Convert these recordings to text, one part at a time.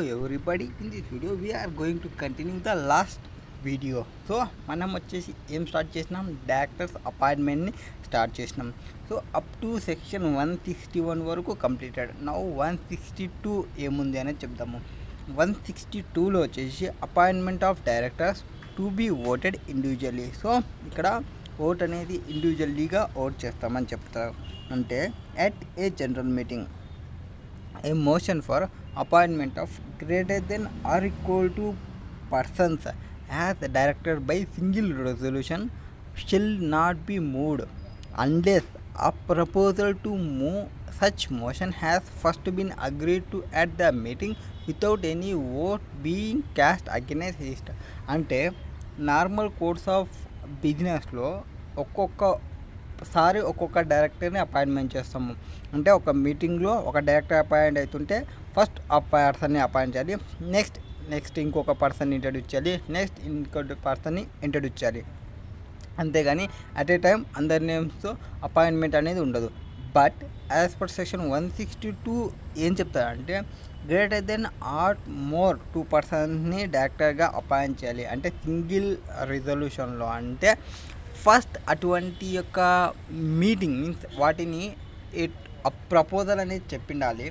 Everybody, in this video we are going to continue the last video. So మనం వచ్చేసి ఏం start చేసినాం, directors అపాయింట్మెంట్ని start చేసినాం. So up to section 161 వరకు completed. Now 162 ఏముంది అనేది చెప్దాము. 162లో వచ్చేసి appointment of directors to be voted individually. So ఇక్కడ ఓట్ అనేది ఇండివిజువల్లీగా ఓట్ చేస్తామని చెప్తారు. అంటే at a general meeting a motion for appointment of greater than or equal to persons as directed by single resolution shall not be moved unless a proposal to move such motion has first been agreed to at the meeting without any vote being cast against it. అంటే normal course of బిజినెస్లో ఒక్కొక్క డైరెక్టర్ని appointment చేస్తాము. అంటే ఒక మీటింగ్లో ఒక director appoint అవుతుంటే ఫస్ట్ ఆ పర్సన్ని అపాయింట్ చేయాలి, నెక్స్ట్ ఇంకొక పర్సన్ని ఇంట్రడ్యూస్ చేయాలి, నెక్స్ట్ ఇంకొక పర్సన్ని ఇంట్రడ్యూస్ చేయాలి. అంతేగాని అట్ ఏ టైం అందరి నేమ్స్తో అపాయింట్మెంట్ అనేది ఉండదు. బట్ యాజ్ పర్ సెక్షన్ 162 ఏం చెప్తారంటే గ్రేటర్ దెన్ ఆర్ మోర్ 2 పర్సన్ని డైరెక్టర్గా అపాయింట్ చేయాలి. అంటే సింగిల్ రిజల్యూషన్లో. అంటే ఫస్ట్ అటువంటి యొక్క మీటింగ్ మీన్స్ వాటిని ప్రపోజల్ అనేది చెప్పిండాలి,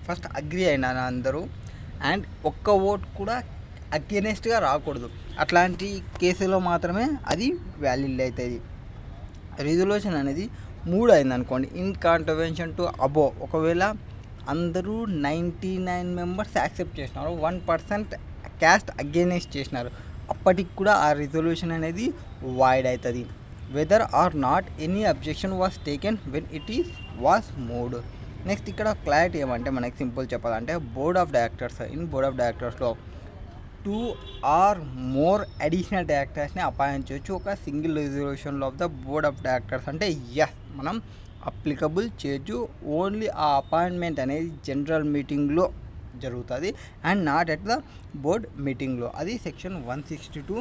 ఫస్ట్ అగ్రి అయినా అందరూ, అండ్ ఒక్క ఓట్ కూడా అగెనెస్ట్గా రాకూడదు. అట్లాంటి కేసులో మాత్రమే అది వ్యాలిడ్ అవుతుంది. రిజల్యూషన్ అనేది 3 అయింది అనుకోండి, ఇన్ కాంట్రవెన్షన్ టు అబోవ్. ఒకవేళ అందరూ 99 మెంబర్స్ యాక్సెప్ట్ చేసినారు, 1% క్యాస్ట్ అగెనెస్ట్ చేసినారు, అప్పటికి కూడా ఆ రిజల్యూషన్ అనేది వాయిడ్ అవుతుంది. Whether or not any objection was taken when it was moved. Next ఇక్కడ క్లారిటీ ఏమంటే మనకి సింపుల్ చెప్పాలంటే బోర్డ్ ఆఫ్ డైరెక్టర్స్లో 2 ఆర్ మోర్ అడిషనల్ డైరెక్టర్స్ని అపాయింట్ చేయొచ్చు ఒక సింగిల్ రిజల్యూషన్లో of the board of directors. అంటే మనం అప్లికబుల్ చేయొచ్చు. ఓన్లీ ఆ అపాయింట్మెంట్ అనేది జనరల్ మీటింగ్లో జరుగుతుంది and not at the board మీటింగ్లో. అది సెక్షన్ 162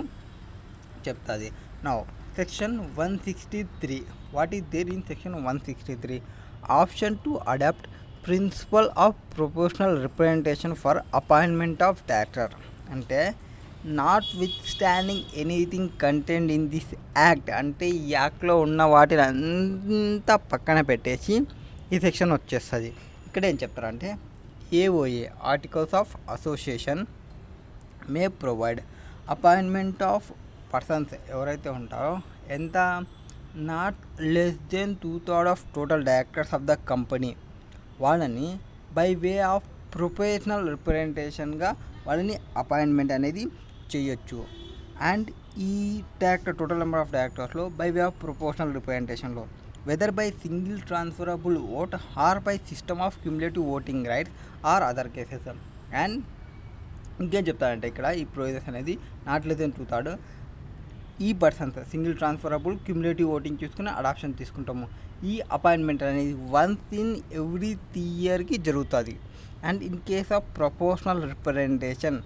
చెప్తుంది. Now section 163, what is there in section 163? Option to adopt principle of proportional representation for appointment of director. అంటే notwithstanding anything content in this act. అంటే ఈ యాక్ట్లో ఉన్న వాటిని అంతా పక్కన పెట్టేసి ఈ సెక్షన్ వచ్చేస్తుంది. ఇక్కడ ఏం చెప్తారంటే AOA articles of association may provide appointment of persons ఎవరైతే ఉంటారో ఎంత not less than 2/3 of total directors of the company వాళ్ళని బై వే ఆఫ్ ప్రొఫెషనల్ రిప్రజెంటేషన్గా వాళ్ళని అపాయింట్మెంట్ అనేది చేయొచ్చు. అండ్ ఈ టోటల్ నెంబర్ ఆఫ్ డైరెక్టర్స్లో బై వే ఆఫ్ ప్రొపోర్షనల్ రిప్రజెంటేషన్లో whether by single transferable vote or by system of cumulative voting rights or other cases. And ఇంకేం చెప్తారంటే ఇక్కడ ఈ ప్రొవిజన్స్ అనేది నాట్ లెస్ దెన్ 2/3 ఈ persons single transferable cumulative voting చూసుకుని adoption తీసుకుంటాము. ఈ అపాయింట్మెంట్ అనేది వన్స్ ఇన్ ఎవ్రీ 3 ఇయర్కి జరుగుతుంది. And in case of proportional representation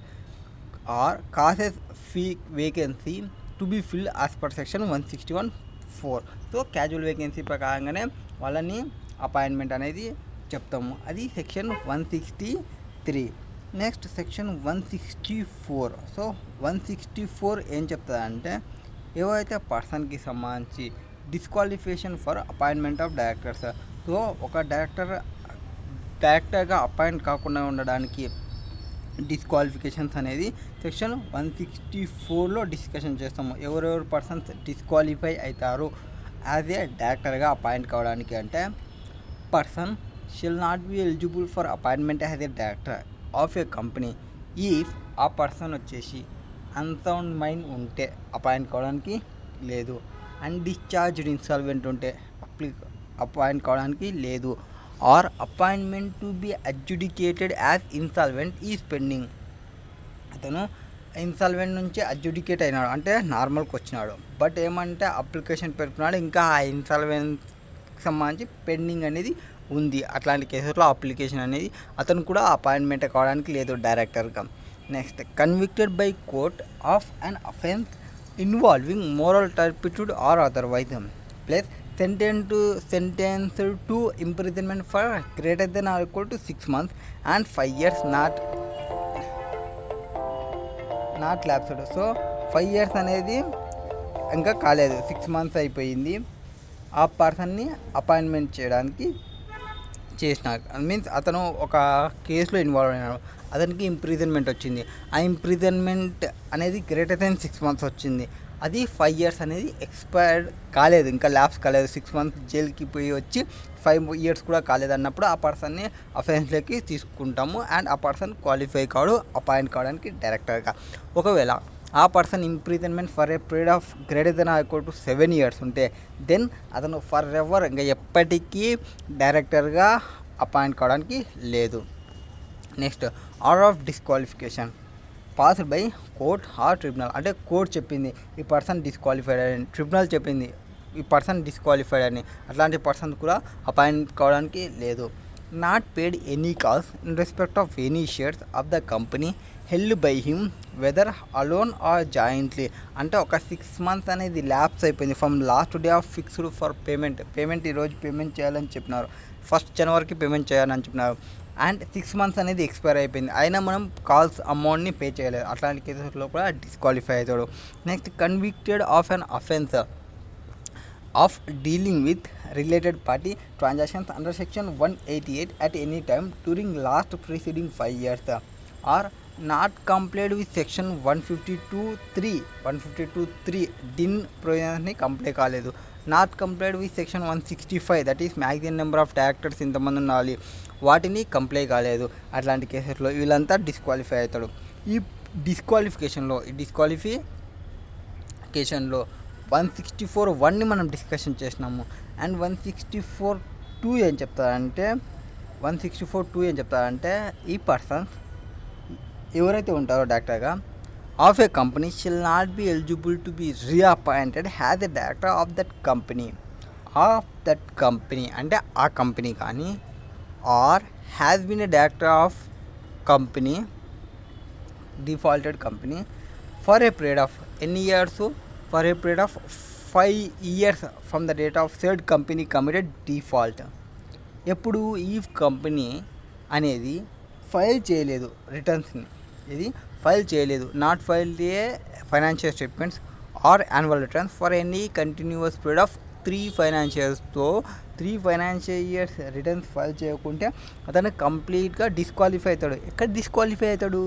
or causes the vacancy to be fill as per section 161(4). So casual vacancy ప్రకారంగానే వాళ్ళని appointment అనేది చెప్తాము. అది సెక్షన్ 163. Next section 164. సో 164 ఏం చెప్తుందంటే ఏవైతే పర్సన్కి సంబంధించి disqualification for appointment of directors. So ఒక డైరెక్టర్గా అపాయింట్ కాకుండా ఉండడానికి డిస్క్వాలిఫికేషన్స్ అనేది సెక్షన్ 164లో డిస్కషన్ చేస్తాము. ఎవరెవరు పర్సన్స్ డిస్క్వాలిఫై అవుతారు యాజ్ ఏ డైరెక్టర్గా అపాయింట్ కావడానికి అంటే person shall not be eligible for appointment as a director of a company if ఆ పర్సన్ వచ్చేసి అన్సౌండ్ మైండ్ ఉంటే అపాయింట్ కావడానికి లేదు, అన్డిశ్చార్జ్డ్ ఇన్సాల్వెంట్ ఉంటే అపాయింట్ కావడానికి లేదు, or appointment to be adjudicated as insolvent is pending. అతను ఇన్సాల్వెంట్ నుంచి అడ్జుడికేట్ అయినాడు అంటే నార్మల్కి వచ్చినాడు, బట్ ఏమంటే అప్లికేషన్ పెట్టుకున్నాడు, ఇంకా ఆ ఇన్సాల్వెన్స్కి సంబంధించి పెండింగ్ అనేది ఉంది. అట్లాంటి కేసులో అప్లికేషన్ అనేది అతను కూడా అపాయింట్మెంట్ కావడానికి లేదు డైరెక్టర్గా. Next convicted by court of an offence involving moral turpitude are otherwise plus sentenced to imprisonment for greater than or equal to 6 months and 5 years not not lapsed. So 5 years అనేది ఇంకా కాలేదు, 6 months అయిపోయింది. ఆ పర్సన్ని appointment చేయడానికి చేసినారు. Means అతను ఒక కేసులో ఇన్వాల్వ్ అయినాడు, అతనికి ఇంప్రిజన్మెంట్ వచ్చింది. ఆ ఇంప్రిజన్మెంట్ అనేది గ్రేటర్ దెన్ 6 months వచ్చింది. అది 5 years అనేది ఎక్స్పైర్డ్ కాలేదు, ఇంకా ల్యాప్స్ కాలేదు. 6 months జైలుకి పోయి వచ్చి 5 years కూడా కాలేదు అన్నప్పుడు ఆ పర్సన్ని అఫెన్స్లోకి తీసుకుంటాము అండ్ ఆ పర్సన్ క్వాలిఫై కాడు అపాయింట్ కావడానికి డైరెక్టర్గా. ఒకవేళ ఆ person imprisonment for a period of greater than or equal to 7 years ఉంటే దెన్ అతను ఫర్ ఎవర్ ఇంకా ఎప్పటికీ డైరెక్టర్గా అపాయింట్ కావడానికి లేదు. Next order of disqualification passed by court or tribunal. అంటే కోర్ట్ చెప్పింది ఈ పర్సన్ డిస్క్వాలిఫైడ్ అని, ట్రిబ్యునల్ చెప్పింది ఈ పర్సన్ డిస్క్వాలిఫైడ్ అని, అట్లాంటి పర్సన్ కూడా అపాయింట్ కావడానికి లేదు. Not paid any calls in respect of any shares of the company held by him whether alone or jointly. అంటే ఒక 6 months అనేది ల్యాప్స్ అయిపోయింది from last day of fixed for payment ఈరోజు పేమెంట్ చేయాలని చెప్పినారు, 1st January పేమెంట్ చేయాలని చెప్పినారు and 6 months అనేది ఎక్స్పైర్ అయిపోయింది, అయినా మనం కాల్స్ అమౌంట్ని పే చేయలేదు. అట్లాంటి కేసెస్లో కూడా డిస్క్వాలిఫై అవుతాడు. Next convicted of an offence of dealing with related party transactions under section 188 at any time during last preceding 5 years or not complied with section 152(3) DIN ప్రొవిజన్స్ని కంప్లై కాలేదు. Not complied with section 165 that is maximum number of directors ఇంతమంది ఉండాలి, వాటిని comply కాలేదు. అట్లాంటి కేసెస్లో వీళ్ళంతా disqualify అవుతాడు. ఈ డిస్క్వాలిఫికేషన్లో 164(1)ని మనం డిస్కషన్ చేసినాము అండ్ 164(2) ఏం చెప్తారంటే ఈ పర్సన్స్ ఎవరైతే ఉంటారో డైరెక్టర్గా of a company shall not be eligible to be reappointed has a director of that company అంటే ఆ కంపెనీ కానీ or has been a director of company defaulted company for a period of ఎన్ని years, for a period of 5 years from the date of said company committed default. ఎప్పుడు ఈ company అనేది file చేయలేదు రిటర్న్స్ని, ఇది file చేయలేదు, not file a financial statements or annual returns for any continuous period of 3 financial years returns file చేయకుంటే అతను కంప్లీట్గా disqualify అవుతాడు. ఎక్కడ డిస్క్వాలిఫై అవుతాడు?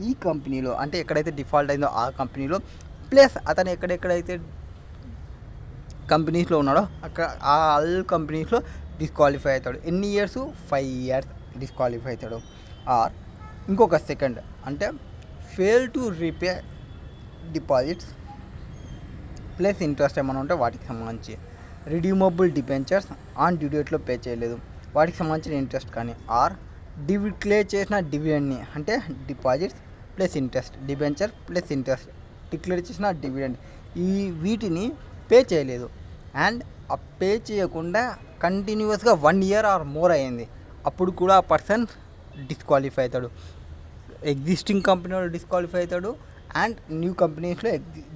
ఈ కంపెనీలో, అంటే ఎక్కడైతే డిఫాల్ట్ అయిందో ఆ కంపెనీలో, ప్లస్ అతను ఎక్కడెక్కడైతే కంపెనీస్లో ఉన్నాడో అక్కడ ఆ ఆల్ కంపెనీస్లో డిస్క్వాలిఫై అవుతాడు. ఎన్ని ఇయర్స్? 5 years డిస్క్వాలిఫై అవుతాడు. ఆర్ ఇంకొక సెకండ్ అంటే fail to repay deposits plus interest ఏమైనా ఉంటే వాటికి సంబంధించి, రిడ్యూమబుల్ డిబెంచర్స్ ఆన్ డ్యూ డేట్లో పే చేయలేదు వాటికి సంబంధించిన ఇంట్రెస్ట్ కానీ, ఆర్ డిక్లేర్ చేసిన డివిడెండ్ని అంటే deposits plus interest, debenture plus interest, declare చేసిన డివిడెండ్ వీటిని పే చేయలేదు అండ్ ఆ పే చేయకుండా కంటిన్యూస్గా 1 year ఆర్ మోర్ అయ్యింది, అప్పుడు కూడా ఆ పర్సన్ డిస్క్వాలిఫై అవుతాడు. ఎగ్జిస్టింగ్ కంపెనీలో డిస్క్వాలిఫై అవుతాడు అండ్ న్యూ కంపెనీస్లో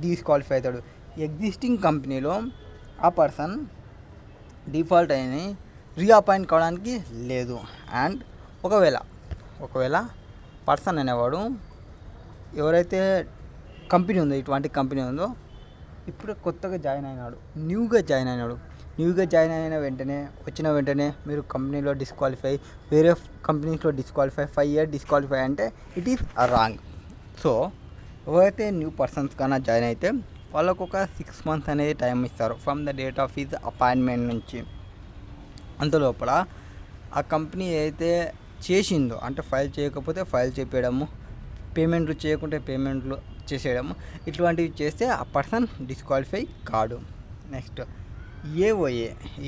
డిస్క్వాలిఫై అవుతాడు. ఎగ్జిస్టింగ్ కంపెనీలో ఆ పర్సన్ డిఫాల్ట్ అయిన రీఅపాయింట్ కావడానికి లేదు. అండ్ ఒకవేళ పర్సన్ అనేవాడు ఎవరైతే కంపెనీ ఉందో, ఇటువంటి కంపెనీ ఉందో, ఇప్పుడు కొత్తగా న్యూగా జాయిన్ అయిన వెంటనే మీరు కంపెనీలో డిస్క్వాలిఫై, వేరే కంపెనీస్లో డిస్క్వాలిఫై, 5 years డిస్క్వాలిఫై అంటే ఇట్ ఈస్ రాంగ్. సో ఎవరైతే న్యూ పర్సన్స్ కన్నా జాయిన్ అయితే వాళ్ళకు ఒక 6 months అనేది టైం ఇస్తారు from the date of his appointment నుంచి. అంతలోపల ఆ కంపెనీ ఏదైతే చేసిందో, అంటే ఫైల్ చేయకపోతే ఫైల్ చేపేయడము, పేమెంట్లు చేయకుంటే పేమెంట్లు చేసేయడము, ఇటువంటివి చేస్తే ఆ పర్సన్ డిస్క్వాలిఫై కాడు. నెక్స్ట్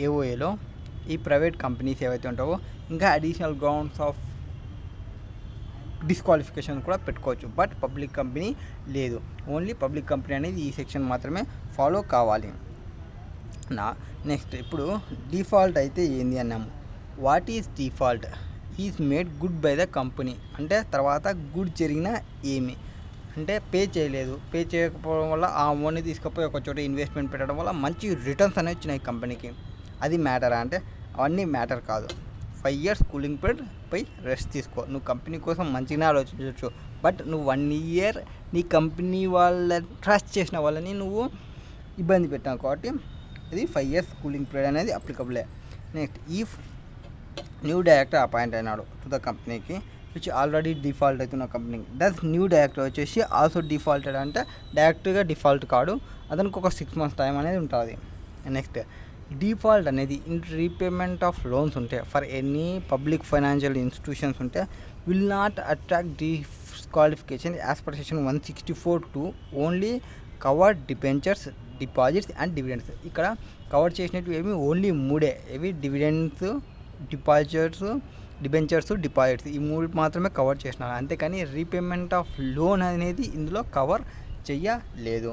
ఏఓఏలో ఈ ప్రైవేట్ కంపెనీస్ ఏవైతే ఉంటావో ఇంకా అడిషనల్ గ్రౌండ్స్ ఆఫ్ డిస్క్వాలిఫికేషన్ కూడా పెట్టుకోవచ్చు. బట్ పబ్లిక్ కంపెనీ లేదు, ఓన్లీ పబ్లిక్ కంపెనీ అనేది ఈ సెక్షన్ మాత్రమే ఫాలో కావాలి. నెక్స్ట్ ఇప్పుడు డిఫాల్ట్ అయితే ఏంది అన్నాము. What is default? Is made good bye the company, అంటే తర్వాత గుడ్ జరిగిన ఏమి అంటే పే చేయకపోవడం వల్ల ఆ అమౌంట్ని తీసుకుపోయి ఒక చోట ఇన్వెస్ట్మెంట్ పెట్టడం వల్ల మంచి రిటర్న్స్ అనేవి వచ్చినాయి కంపెనీకి, అది మ్యాటరా అంటే అవన్నీ మ్యాటర్ కాదు. 5 years కూలింగ్ పీరియడ్ పై రెస్ట్ తీసుకో, నువ్వు కంపెనీ కోసం మంచిగానే ఆలోచించవచ్చు, బట్ నువ్వు 1 ఇయర్ నీ కంపెనీ వాళ్ళ ట్రస్ట్ చేసిన వాళ్ళని నువ్వు ఇబ్బంది పెట్టావు కాబట్టి ఇది 5 ఇయర్స్ కూలింగ్ పీరియడ్ అనేది అప్లికబులే. Next if new director appoint అయినాడు టు ద కంపెనీకి విచ్ ఆల్రెడీ డిఫాల్ట్ అవుతున్న కంపెనీకి, దస్ న్యూ డైరెక్టర్ వచ్చేసి ఆల్సో డిఫాల్టెడ్ అంటే డైరెక్ట్గా డిఫాల్ట్ కాడు, అతనికి ఒక 6 months టైం అనేది ఉంటుంది. నెక్స్ట్ డిఫాల్ట్ అనేది ఇన్ రీపేమెంట్ ఆఫ్ లోన్స్ ఉంటే for any public financial institutions ఉంటే will not attract disqualification as per section 164 only covered debentures, deposits and dividends. ఇక్కడ కవర్ చేసినట్టు ఏమి ఓన్లీ 3 ఏవి డివిడెండ్స్, డిబెంచర్స్, డిపాజిట్స్ ఈ 3 మాత్రమే కవర్ చేసినారు, అంతేకాని రీపేమెంట్ ఆఫ్ లోన్ అనేది ఇందులో కవర్ చెయ్యలేదు.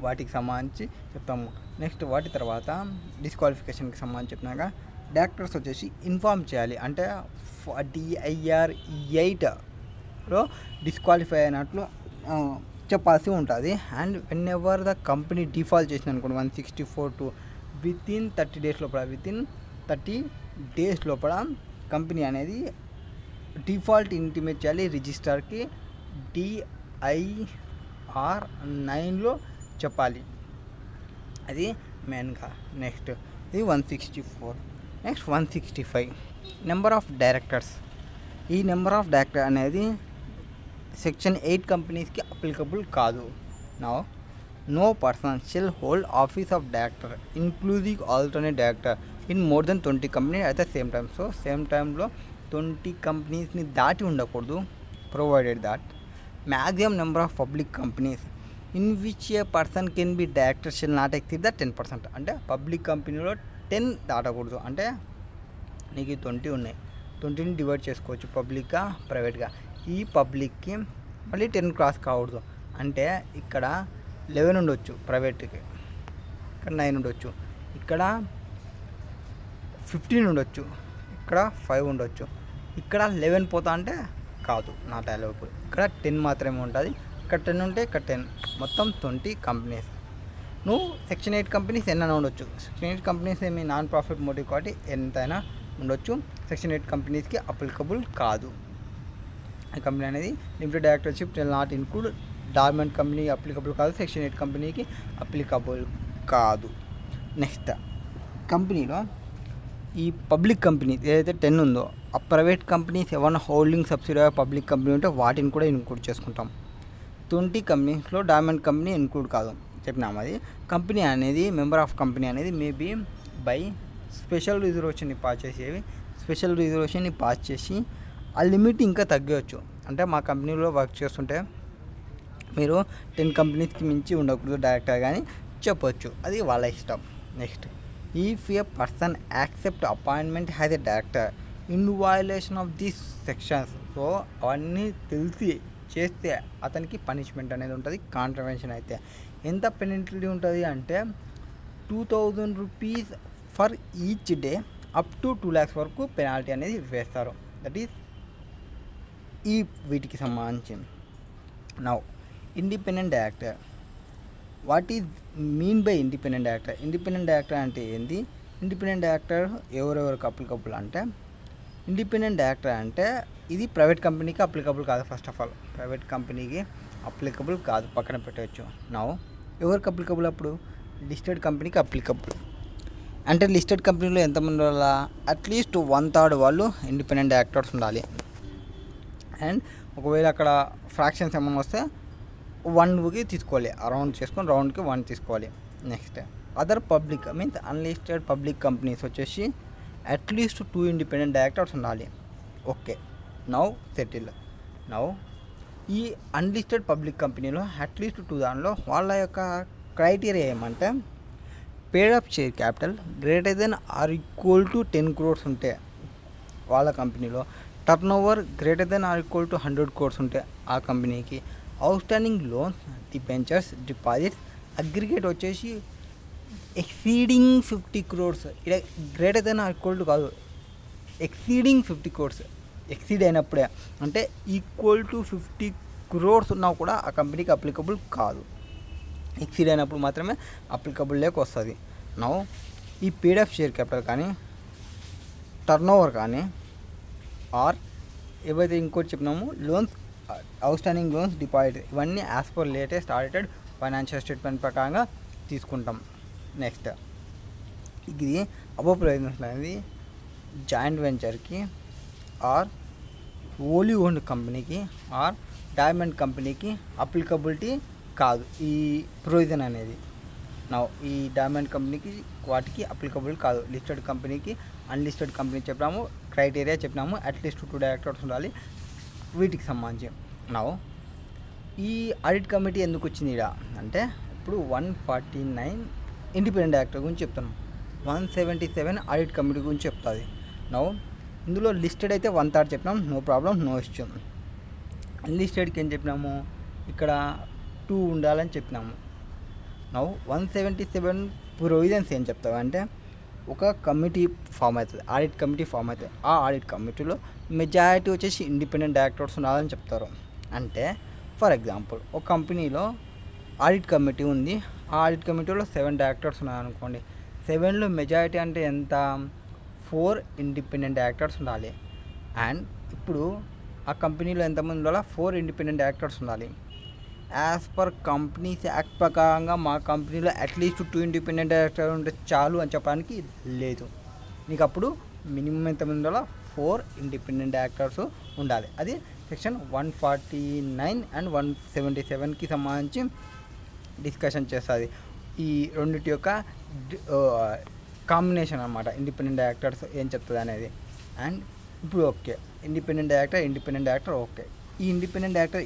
వాటికి సంబంధించి చెప్తాము. నెక్స్ట్ వాటి తర్వాత డిస్క్వాలిఫికేషన్కి సంబంధించి చెప్పినాక డైరెక్టర్స్ వచ్చేసి ఇన్ఫార్మ్ చేయాలి, అంటే DIR 8లో డిస్క్వాలిఫై అయినట్లు చెప్పాల్సి ఉంటుంది. And when ever the company default చేసిన అనుకోండి 164 వితిన్ 30 days లోపల కంపెనీ అనేది డిఫాల్ట్ ఇంటిమేట్ చేయాలి రిజిస్టర్కి, DIR 9లో చెప్పాలి, అది మెయిన్గా. నెక్స్ట్ ఇది 164. Next 165 number of directors. ఈ నెంబర్ ఆఫ్ డైరెక్టర్ అనేది సెక్షన్ 8 కంపెనీస్కి అప్లికబుల్ కాదు. No person shall hold office of director including alternate director in more than 20 company at the same time. So same టైంలో 20 కంపెనీస్ని దాటి ఉండకూడదు, provided that maximum number of public companies in which a person can be director shall not exceed the 10%. అంటే public కంపెనీలో 10 దాటకూడదు. అంటే నీకు 20 ఉన్నాయి, 20ని divide చేసుకోవచ్చు పబ్లిక్గా ప్రైవేట్గా. ఈ పబ్లిక్కి మళ్ళీ 10 క్రాస్ కాకూడదు. అంటే ఇక్కడ 11 ఉండొచ్చు ప్రైవేట్కి, ఇక్కడ 9 ఉండొచ్చు, ఇక్కడ 15 ఉండొచ్చు, ఇక్కడ 5 ఉండొచ్చు, ఇక్కడ 11 పోతా అంటే కాదు, నాట్ అలౌబుల్. ఇక్కడ 10 మాత్రమే ఉంటుంది, ఇక్కడ 10 ఉంటే ఇక్కడ 10, మొత్తం 20 కంపెనీస్. నువ్వు సెక్షన్ 8 కంపెనీస్ ఎన్నైనా ఉండొచ్చు. సెక్షన్ 8 కంపెనీస్ ఏమి నాన్ ప్రాఫిట్ మోటివ్ కాబట్టి ఎంతైనా ఉండొచ్చు. సెక్షన్ 8 కంపెనీస్కి అప్లికబుల్ కాదు. ఈ కంపెనీ అనేది limited directorship not include dormant company applicable కాదు, సెక్షన్ 8 కంపెనీకి అప్లికబుల్ కాదు. నెక్స్ట్ కంపెనీలో ఈ పబ్లిక్ కంపెనీ ఏదైతే 10 ఉందో ఆ ప్రైవేట్ కంపెనీస్ ఏమైనా హోల్డింగ్ సబ్సిడరీ పబ్లిక్ కంపెనీ ఉంటే వాటిని కూడా ఇన్క్లూడ్ చేసుకుంటాం. 20 కంపెనీస్లో డైమండ్ కంపెనీ ఇన్క్లూడ్ కాదు చెప్పినాము. అది కంపెనీ అనేది మెంబర్ ఆఫ్ కంపెనీ అనేది మేబీ బై స్పెషల్ రిజర్వేషన్ని పాస్ చేసి ఆ లిమిట్ ఇంకా తగ్గవచ్చు. అంటే మా కంపెనీలో వర్క్ చేస్తుంటే మీరు 10 కంపెనీస్కి మించి ఉండకూడదు డైరెక్టర్ కానీ చెప్పొచ్చు, అది వాళ్ళ ఇష్టం. Next if A person accept appointment has a director in violation of these sections. So అవన్నీ తెలిసి చేస్తే అతనికి పనిష్మెంట్ అనేది ఉంటుంది. కాంట్రవెన్షన్ అయితే ఎంత పెనల్టీ ఉంటుంది అంటే 2000 rupees for each day up to 2 lakhs వరకు పెనాల్టీ అనేది వేస్తారు. దట్ ఈస్ ఈ వీటికి సంబంధించి. Now independent director. What is mean by independent director? Independent director అంటే ఏంటి? ఇండిపెండెంట్ డైరెక్టర్ ఎవరెవరికి అప్లికబుల్ అంటే, ఇండిపెండెంట్ డైరెక్టర్ అంటే ఇది ప్రైవేట్ కంపెనీకి అప్లికబుల్ కాదు. ఫస్ట్ ఆఫ్ ఆల్ ప్రైవేట్ కంపెనీకి అప్లికబుల్ కాదు, పక్కన పెట్టవచ్చు. నౌ ఎవరికి అప్లికబుల్? అప్పుడు లిస్టెడ్ కంపెనీకి అప్లికబుల్. అంటే లిస్టెడ్ కంపెనీలో ఎంతమంది ఉండాల? అట్లీస్ట్ 1/3 వాళ్ళు ఇండిపెండెంట్ డైరెక్టర్స్ ఉండాలి. అండ్ ఒకవేళ అక్కడ ఫ్రాక్షన్స్ ఏమైనా వస్తే 1కి తీసుకోవాలి, రౌండ్ చేసుకొని రౌండ్కి 1 తీసుకోవాలి. Next other public means unlisted public companies వచ్చేసి అట్లీస్ట్ 2 ఇండిపెండెంట్ డైరెక్టర్స్ ఉండాలి. Okay, now settle. నౌ ఈ అన్లిస్టెడ్ పబ్లిక్ కంపెనీలో అట్లీస్ట్ 2 దానిలో వాళ్ళ యొక్క క్రైటీరియా ఏమంటే paid up share capital greater than or equal to 10 crores ఉంటే వాళ్ళ కంపెనీలో, turnover greater than or equal to 100 crores ఉంటే ఆ కంపెనీకి, outstanding loans, debentures, deposits aggregate వచ్చేసి ఎక్సీడింగ్ 50 crores. ఇలా greater than or equal to కాదు, exceeding 50 crores. Exceed అయినప్పుడే అంటే ఈక్వల్ టు 50 crores ఉన్నా కూడా ఆ కంపెనీకి అప్లికబుల్ కాదు. ఎక్సీడ్ అయినప్పుడు మాత్రమే అప్లికబుల్ లేక వస్తుంది. నౌ ఈ పేడ్ అప్ షేర్ క్యాపిటల్ కానీ టర్న్ ఓవర్ కానీ ఆర్ ఏవైతే ఇంకోటి చెప్పినామో లోన్స్ అవుట్స్టాండింగ్ లోన్స్ డిపాజిట్ ఇవన్నీ as per latest audited financial statement ప్రకారంగా తీసుకుంటాం. నెక్స్ట్ ఇది అబోవ్ ప్రొవిజన్స్ అనేది జాయింట్ వెంచర్కి ఆర్ ఓన్లీ ఓన్డ్ కంపెనీకి ఆర్ డైమండ్ కంపెనీకి అప్లికబిలిటీ కాదు ఈ ప్రొవిజన్ అనేది. ఈ డైమండ్ కంపెనీకి వాటికి అప్లికబుల్ కాదు. లిస్టెడ్ కంపెనీకి అన్లిస్టెడ్ కంపెనీ చెప్పినాము, క్రైటీరియా చెప్పినాము, అట్లీస్ట్ 2 డైరెక్టర్స్ ఉండాలి వీటికి సంబంధించి. ఈ ఆడిట్ కమిటీ ఎందుకు వచ్చింది ఇక్కడ అంటే ఇప్పుడు 149 ఇండిపెండెంట్ డైరెక్టర్ గురించి చెప్తున్నాం, 177 ఆడిట్ కమిటీ గురించి చెప్తుంది. ఇందులో లిస్టెడ్ అయితే 1/3 చెప్పినాం, నో ప్రాబ్లం, నో ఇష్యూ. అన్లిస్టెడ్కి ఏం చెప్పినాము, ఇక్కడ 2 ఉండాలని చెప్పినాము. 177 ప్రొవిజన్స్ ఏం చెప్తావు అంటే ఒక కమిటీ ఫామ్ అవుతుంది, ఆడిట్ కమిటీ ఫామ్ అవుతుంది. ఆ ఆడిట్ కమిటీలో మెజారిటీ వచ్చేసి ఇండిపెండెంట్ డైరెక్టర్స్ ఉండాలని చెప్తారు. అంటే ఫర్ ఎగ్జాంపుల్ ఒక కంపెనీలో ఆడిట్ కమిటీ ఉంది, ఆ ఆడిట్ కమిటీలో 7 డైరెక్టర్స్ ఉన్నారనుకోండి, 7లో మెజారిటీ అంటే ఎంత, 4 ఇండిపెండెంట్ డైరెక్టర్స్ ఉండాలి. అండ్ ఇప్పుడు ఆ కంపెనీలో ఎంతమంది ఉండాలి, 4 ఇండిపెండెంట్ డైరెక్టర్స్ ఉండాలి. యాజ్ పర్ కంపెనీస్ యాక్ట్ ప్రకారంగా మా కంపెనీలో అట్లీస్ట్ 2 ఇండిపెండెంట్ డైరెక్టర్ ఉంటే చాలు అని చెప్పడానికి లేదు. నీకు అప్పుడు మినిమం ఎంతమంది ఉండాలో 4 ఇండిపెండెంట్ డైరెక్టర్స్ ఉండాలి. అది సెక్షన్ 149 అండ్ 177కి సంబంధించి డిస్కషన్ చేస్తుంది. ఈ రెండింటి యొక్క కాంబినేషన్ అనమాట ఇండిపెండెంట్ డైరెక్టర్స్ ఏం చెప్తుంది అనేది. అండ్ ఇప్పుడు ఓకే, ఇండిపెండెంట్ డైరెక్టర్ ఓకే. ఈ ఇండిపెండెంట్ డైరెక్టర్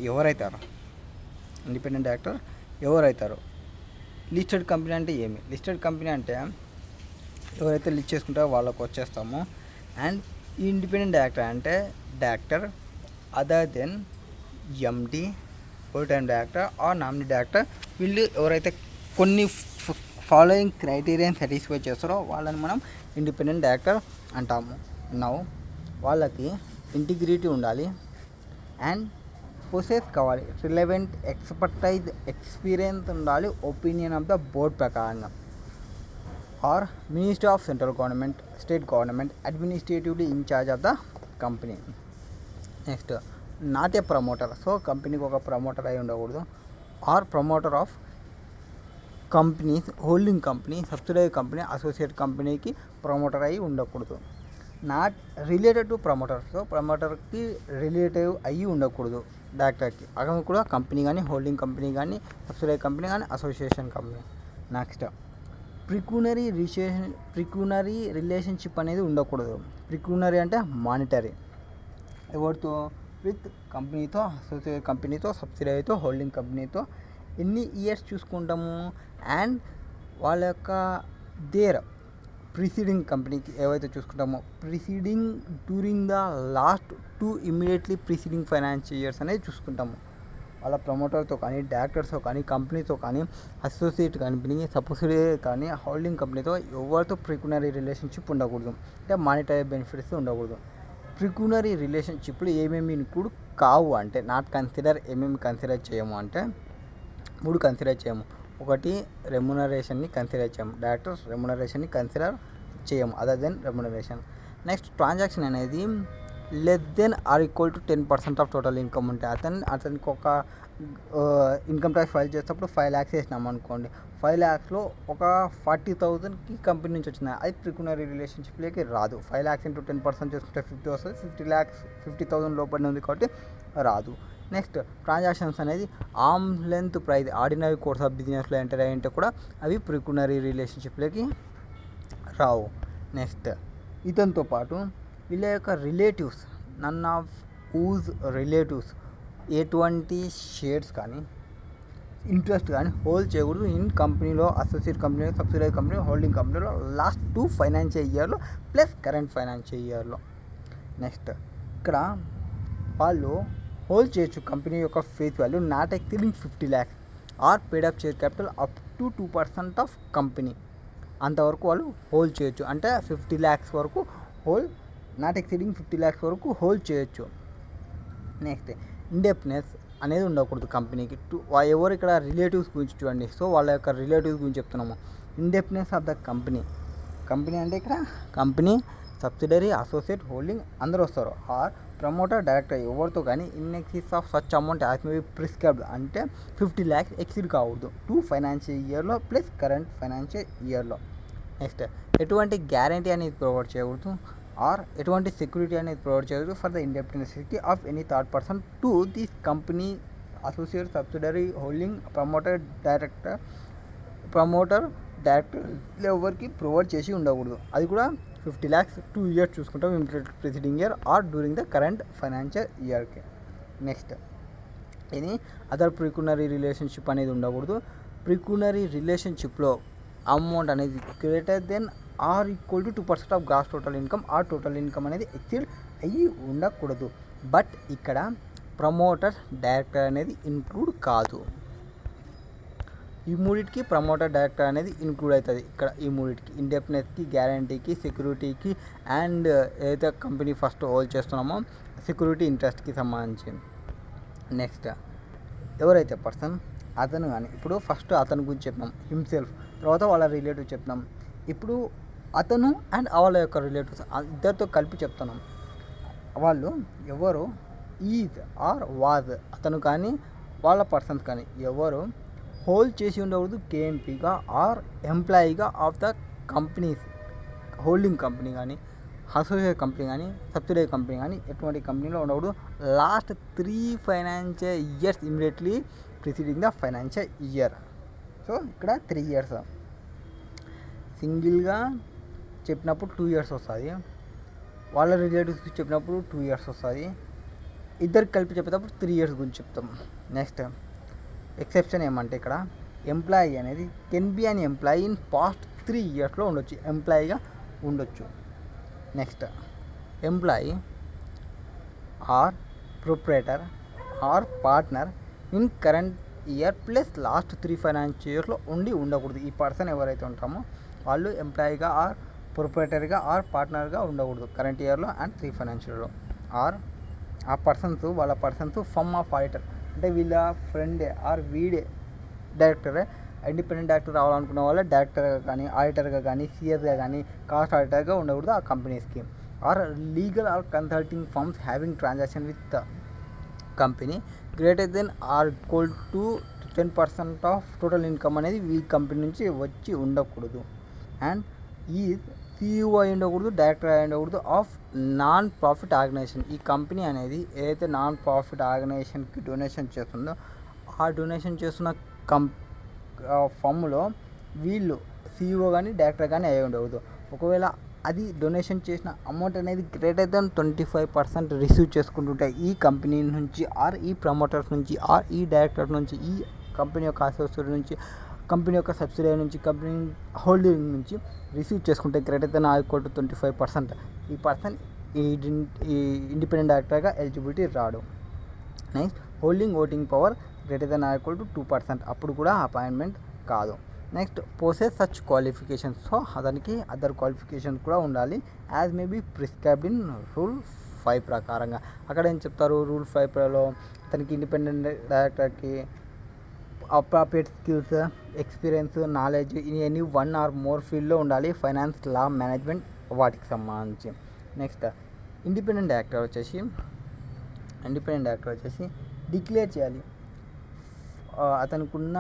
ఎవరైతారు లిస్టెడ్ కంపెనీ అంటే ఏమి, లిస్టెడ్ కంపెనీ అంటే ఎవరైతే లిస్ట్ చేసుకుంటారో వాళ్ళకు వచ్చేస్తాము. అండ్ ఈ ఇండిపెండెంట్ డైరెక్టర్ అంటే director other than MD, full time director or nominee director, వీళ్ళు ఎవరైతే కొన్ని ఫాలోయింగ్ క్రైటీరియాని సాటిస్ఫై చేస్తారో వాళ్ళని మనం ఇండిపెండెంట్ డైరెక్టర్ అంటాము. వాళ్ళకి ఇంటిగ్రిటీ ఉండాలి అండ్ పొసెస్ కావాలి, రిలవెంట్ ఎక్స్పర్టైజ్ ఎక్స్పీరియన్స్ ఉండాలి ఒపీనియన్ ఆఫ్ ద బోర్డ్ ప్రకారంగా, or minister of central government, state government administratively in charge of the company. Next not a promoter, so కంపెనీకి ఒక ప్రమోటర్ అయి ఉండకూడదు. Or promoter of companies, holding company, subsidiary company, associate కంపెనీకి promoter అయి ఉండకూడదు. Not related to promoter, so ప్రమోటర్కి relative అయ్యి ఉండకూడదు డైరెక్టర్కి. అక్కడ కూడా కంపెనీ కానీ, హోల్డింగ్ కంపెనీ కానీ, సబ్సిడరీ కంపెనీ కానీ, అసోసియేషన్ కంపెనీ. నెక్స్ట్ ప్రిక్యూనరీ రిలేషన్షిప్ అనేది ఉండకూడదు. ప్రిక్యూనరీ అంటే మానిటరీ, ఎవరితో, విత్ కంపెనీతో, అసోసియేట్ కంపెనీతో, సబ్సిడరీతో, హోల్డింగ్ కంపెనీతో ఎన్ని ఇయర్స్ చూసుకుంటాము. అండ్ వాళ్ళ యొక్క ప్రిసీడింగ్ కంపెనీకి ఏవైతే చూసుకుంటామో preceding during the last 2 immediately preceding financial years అనేది చూసుకుంటాము. వాళ్ళ ప్రమోటర్తో కానీ, డైరెక్టర్స్తో కానీ, కంపెనీతో కానీ, అసోసియేట్ కంపెనీ, సబ్సిడరీ కానీ, హోల్డింగ్ కంపెనీతో ఎవరితో ప్రిక్యూనరీ రిలేషన్షిప్ ఉండకూడదు. అంటే మానిటరీ బెనిఫిట్స్ ఉండకూడదు. ప్రిక్యూనరీ రిలేషన్షిప్లు ఏమేమి ఇంక్లూడ్ కావు అంటే నాట్ కన్సిడర్, ఏమేమి కన్సిడర్ చేయము అంటే 3 కన్సిడర్ చేయము. ఒకటి రెమ్యునరేషన్ని కన్సిడర్ చేయము, డైరెక్టర్స్ రెమ్యునరేషన్ని కన్సిడర్ చేయము other than remuneration. Next transaction అనేది less than or equal to 10% of total income ఉంటే అతనికి ఒక ఇన్కమ్ ట్యాక్స్ ఫైల్ చేసేటప్పుడు 5 lakhs వేసినాం అనుకోండి, 5 lakhsలో ఒక 40,000కి కంపెనీ నుంచి వచ్చింది, అది ప్రిక్యూనరీ రిలేషన్షిప్లోకి రాదు. 5 lakhs ఇంటూ 10% చేసుకుంటే 50 వస్తుంది, 50,000 లోపలనే ఉంది కాబట్టి రాదు. నెక్స్ట్ ట్రాన్సాక్షన్స్ అనేది arm length price, ordinary course of బిజినెస్లో ఎంటర్ అయ్యింటే కూడా అవి ప్రిక్యూనరీ రిలేషన్షిప్లోకి రావు. నెక్స్ట్ ఇతనితో పాటు వీళ్ళ యొక్క relatives, none of whose relatives ఎటువంటి షేర్స్ కానీ, ఇంట్రెస్ట్ కానీ హోల్డ్ చేయకూడదు ఇన్ కంపెనీలో, అసోసియేట్ కంపెనీలో, సబ్సిడరీ కంపెనీ, హోల్డింగ్ కంపెనీలో లాస్ట్ 2 ఫైనాన్షియల్ ఇయర్లో ప్లస్ కరెంట్ ఫైనాన్షియల్ ఇయర్లో. నెక్స్ట్ ఇక్కడ వాళ్ళు హోల్డ్ చేయొచ్చు కంపెనీ యొక్క face value not exceeding 50 lakhs or paid up share capital up to 2% of company, అంతవరకు వాళ్ళు హోల్డ్ చేయొచ్చు. అంటే 50 lakhs వరకు నాట్ ఎక్సీడింగ్ 50 lakhs వరకు హోల్డ్ చేయొచ్చు. నెక్స్ట్ ఇండెప్ట్నెస్ అనేది ఉండకూడదు కంపెనీకి. ఎవరు ఇక్కడ రిలేటివ్స్ గురించి చూడండి, సో వాళ్ళ యొక్క రిలేటివ్స్ గురించి చెప్తున్నాము. ఇండెప్ట్నెస్ ఆఫ్ ద కంపెనీ అంటే ఇక్కడ కంపెనీ, సబ్సిడరీ, అసోసియేట్, హోల్డింగ్ అందరూ వస్తారు. ఆర్ ప్రమోటర్ డైరెక్టర్ ఎవరితో కానీ in excess of such amount as may be prescribed అంటే 50 lakhs ఎక్సీడ్ కావద్దు 2 financial yearలో ప్లస్ కరెంట్ ఫైనాన్షియల్ ఇయర్లో. నెక్స్ట్ ఎటువంటి గ్యారంటీ అనేది ప్రొవైడ్ చేయకూడదు ఆర్ ఎటువంటి సెక్యూరిటీ అనేది ప్రొవైడ్ చేయకూడదు for the independency of any third person to this company associate subsidiary holding promoter director ఎవరికి ప్రొవైడ్ చేసి ఉండకూడదు. అది కూడా 50 lakhs 2 years చూసుకుంటాం immediate preceding year or during the current financial ఇయర్కి. నెక్స్ట్ ఇది అదర్ ప్రిక్యూనరీ రిలేషన్షిప్ అనేది ఉండకూడదు. ప్రిక్యూనరీ రిలేషన్షిప్లో అమౌంట్ అనేది greater than or equal to 2% of gross total income or total income అనేది ఎక్సీడ్ అయ్యి ఉండకూడదు. బట్ ఇక్కడ ప్రమోటర్ డైరెక్టర్ అనేది ఇంక్లూడ్ కాదు. ఈ మూడిటికి ప్రమోటర్ డైరెక్టర్ అనేది ఇంక్లూడ్ అవుతుంది. ఇక్కడ ఈ మూడిటికి ఇండెఫినెట్కి, గ్యారంటీకి, సెక్యూరిటీకి అండ్ ఏదైతే కంపెనీ ఫస్ట్ హోల్డ్ చేస్తున్నామో సెక్యూరిటీ ఇంట్రెస్ట్కి సంబంధించి. నెక్స్ట్ ఎవరైతే పర్సన్ అతను కానీ ఇప్పుడు ఫస్ట్ అతని గురించి చెప్పినాం హిమ్సెల్ఫ్, తర్వాత వాళ్ళ రిలేటివ్ చెప్పినాం. ఇప్పుడు అతను అండ్ వాళ్ళ యొక్క రిలేటివ్స్ ఇద్దరితో కలిపి చెప్తున్నాం. వాళ్ళు ఎవరు ఈజ్ ఆర్ వాజ్ అతను కానీ వాళ్ళ పర్సన్స్ కానీ ఎవరు హోల్డ్ చేసి ఉండకూడదు కేఎంపీగా ఆర్ ఎంప్లాయీగా of the companies holding company కానీ అసోసియేట్ కంపెనీ కానీ సబ్సిడరీ కంపెనీ కానీ ఎటువంటి కంపెనీలో ఉండకూడదు last 3 financial years immediately preceding the financial year. So ఇక్కడ 3 years సింగిల్గా చెప్పినప్పుడు 2 years వస్తుంది, వాళ్ళ రిలేటివ్స్కి చెప్పినప్పుడు 2 years వస్తుంది, ఇద్దరికి కలిపి చెప్పేటప్పుడు 3 years గురించి చెప్తాం. నెక్స్ట్ ఎక్సెప్షన్ ఏమంటే ఇక్కడ ఎంప్లాయీ అనేది can be an employee in past 3 yearsలో ఉండొచ్చు, ఎంప్లాయీగా ఉండొచ్చు. Next employee or proprietor or partner in current year plus last 3 financial yearsలో ఉండకూడదు. ఈ పర్సన్ ఎవరైతే ఉంటామో వాళ్ళు ఎంప్లాయీగా ఆర్ ప్రొప్రైటర్గా ఆర్ పార్ట్నర్గా ఉండకూడదు కరెంట్ ఇయర్లో అండ్ 3 financial yearలో. ఆర్ ఆ పర్సన్స్ వాళ్ళ పర్సన్స్ ఫమ్ ఆఫ్ ఆడిటర్ అంటే వీళ్ళ ఫ్రెండే ఆర్ వీడే డైరెక్టరే ఇండిపెండెంట్ డైరెక్టర్ రావాలనుకున్న వాళ్ళ డైరెక్టర్గా కానీ ఆడిటర్గా కానీ సిఎస్గా కానీ కాస్ట్ ఆడిటర్గా ఉండకూడదు ఆ కంపెనీస్కి. Or legal or consulting firms having transaction with company greater than or equal to 10% of total income అనేది ఈ కంపెనీ నుంచి వచ్చి ఉండకూడదు. అండ్ ఈ సిఇఓ అయి ఉండకూడదు, డైరెక్టర్ అయి ఉండకూడదు ఆఫ్ నాన్ ప్రాఫిట్ ఆర్గనైజేషన్. ఈ కంపెనీ అనేది ఏదైతే నాన్ ప్రాఫిట్ ఆర్గనైజేషన్కి డొనేషన్ చేస్తుందో ఆ డొనేషన్ చేస్తున్న ఫమ్లో వీళ్ళు సిఇఓ కానీ డైరెక్టర్ కానీ అయి ఉండకూడదు. ఒకవేళ అది డొనేషన్ చేసిన అమౌంట్ అనేది గ్రేటర్ దెన్ 25% రిసీవ్ చేసుకుంటుంటే ఈ కంపెనీ నుంచి ఆర్ ఈ ప్రమోటర్స్ నుంచి ఆర్ ఈ డైరెక్టర్ నుంచి ఈ కంపెనీ యొక్క అసోసియేట్ నుంచి కంపెనీ యొక్క సబ్సిడరీ నుంచి కంపెనీ హోల్డింగ్ నుంచి రిసీవ్ చేసుకుంటే greater than or equal to 25% ఈ పర్సన్ ఈ ఇండిపెండెంట్ డైరెక్టర్గా ఎలిజిబిలిటీ రాడు. Next holding voting power greater than or equal to 2% అప్పుడు కూడా అపాయింట్మెంట్ కాదు. Next possess such qualifications. So అతనికి అదర్ క్వాలిఫికేషన్స్ కూడా ఉండాలి as may be prescribed in rule 5 ప్రకారంగా. అక్కడ ఏం చెప్తారు రూల్ 5లో అతనికి ఇండిపెండెంట్ డైరెక్టర్కి అప్రాప్రియేట్ స్కిల్స్, ఎక్స్పీరియన్స్, నాలెడ్జ్ ఇవన్నీ 1 or more ఫీల్డ్లో ఉండాలి ఫైనాన్స్, లా, మేనేజ్మెంట్ వాటికి సంబంధించి. నెక్స్ట్ ఇండిపెండెంట్ డైరెక్టర్ వచ్చేసి డిక్లేర్ చేయాలి, అతనుకున్న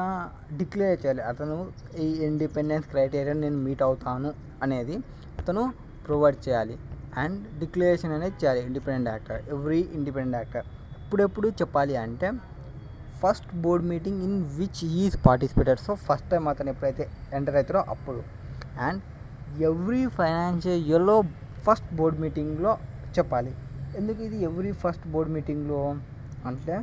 డిక్లేర్ చేయాలి అతను ఈ ఇండిపెండెన్స్ క్రైటీరియా నేను మీట్ అవుతాను అనేది అతను ప్రొవైడ్ చేయాలి. అండ్ డిక్లరేషన్ అనేది చేయాలి independent director. Every independent director ఎప్పుడెప్పుడు చెప్పాలి అంటే first board meeting in which is participated. So first time అతను ఎప్పుడైతే ఎంటర్ అవుతారో అప్పుడు. అండ్ ఎవ్రీ ఫైనాన్షియల్ ఇయర్లో ఫస్ట్ బోర్డ్ మీటింగ్లో చెప్పాలి. ఎందుకు ఇది ఎవ్రీ ఫస్ట్ బోర్డ్ మీటింగ్లో అంటే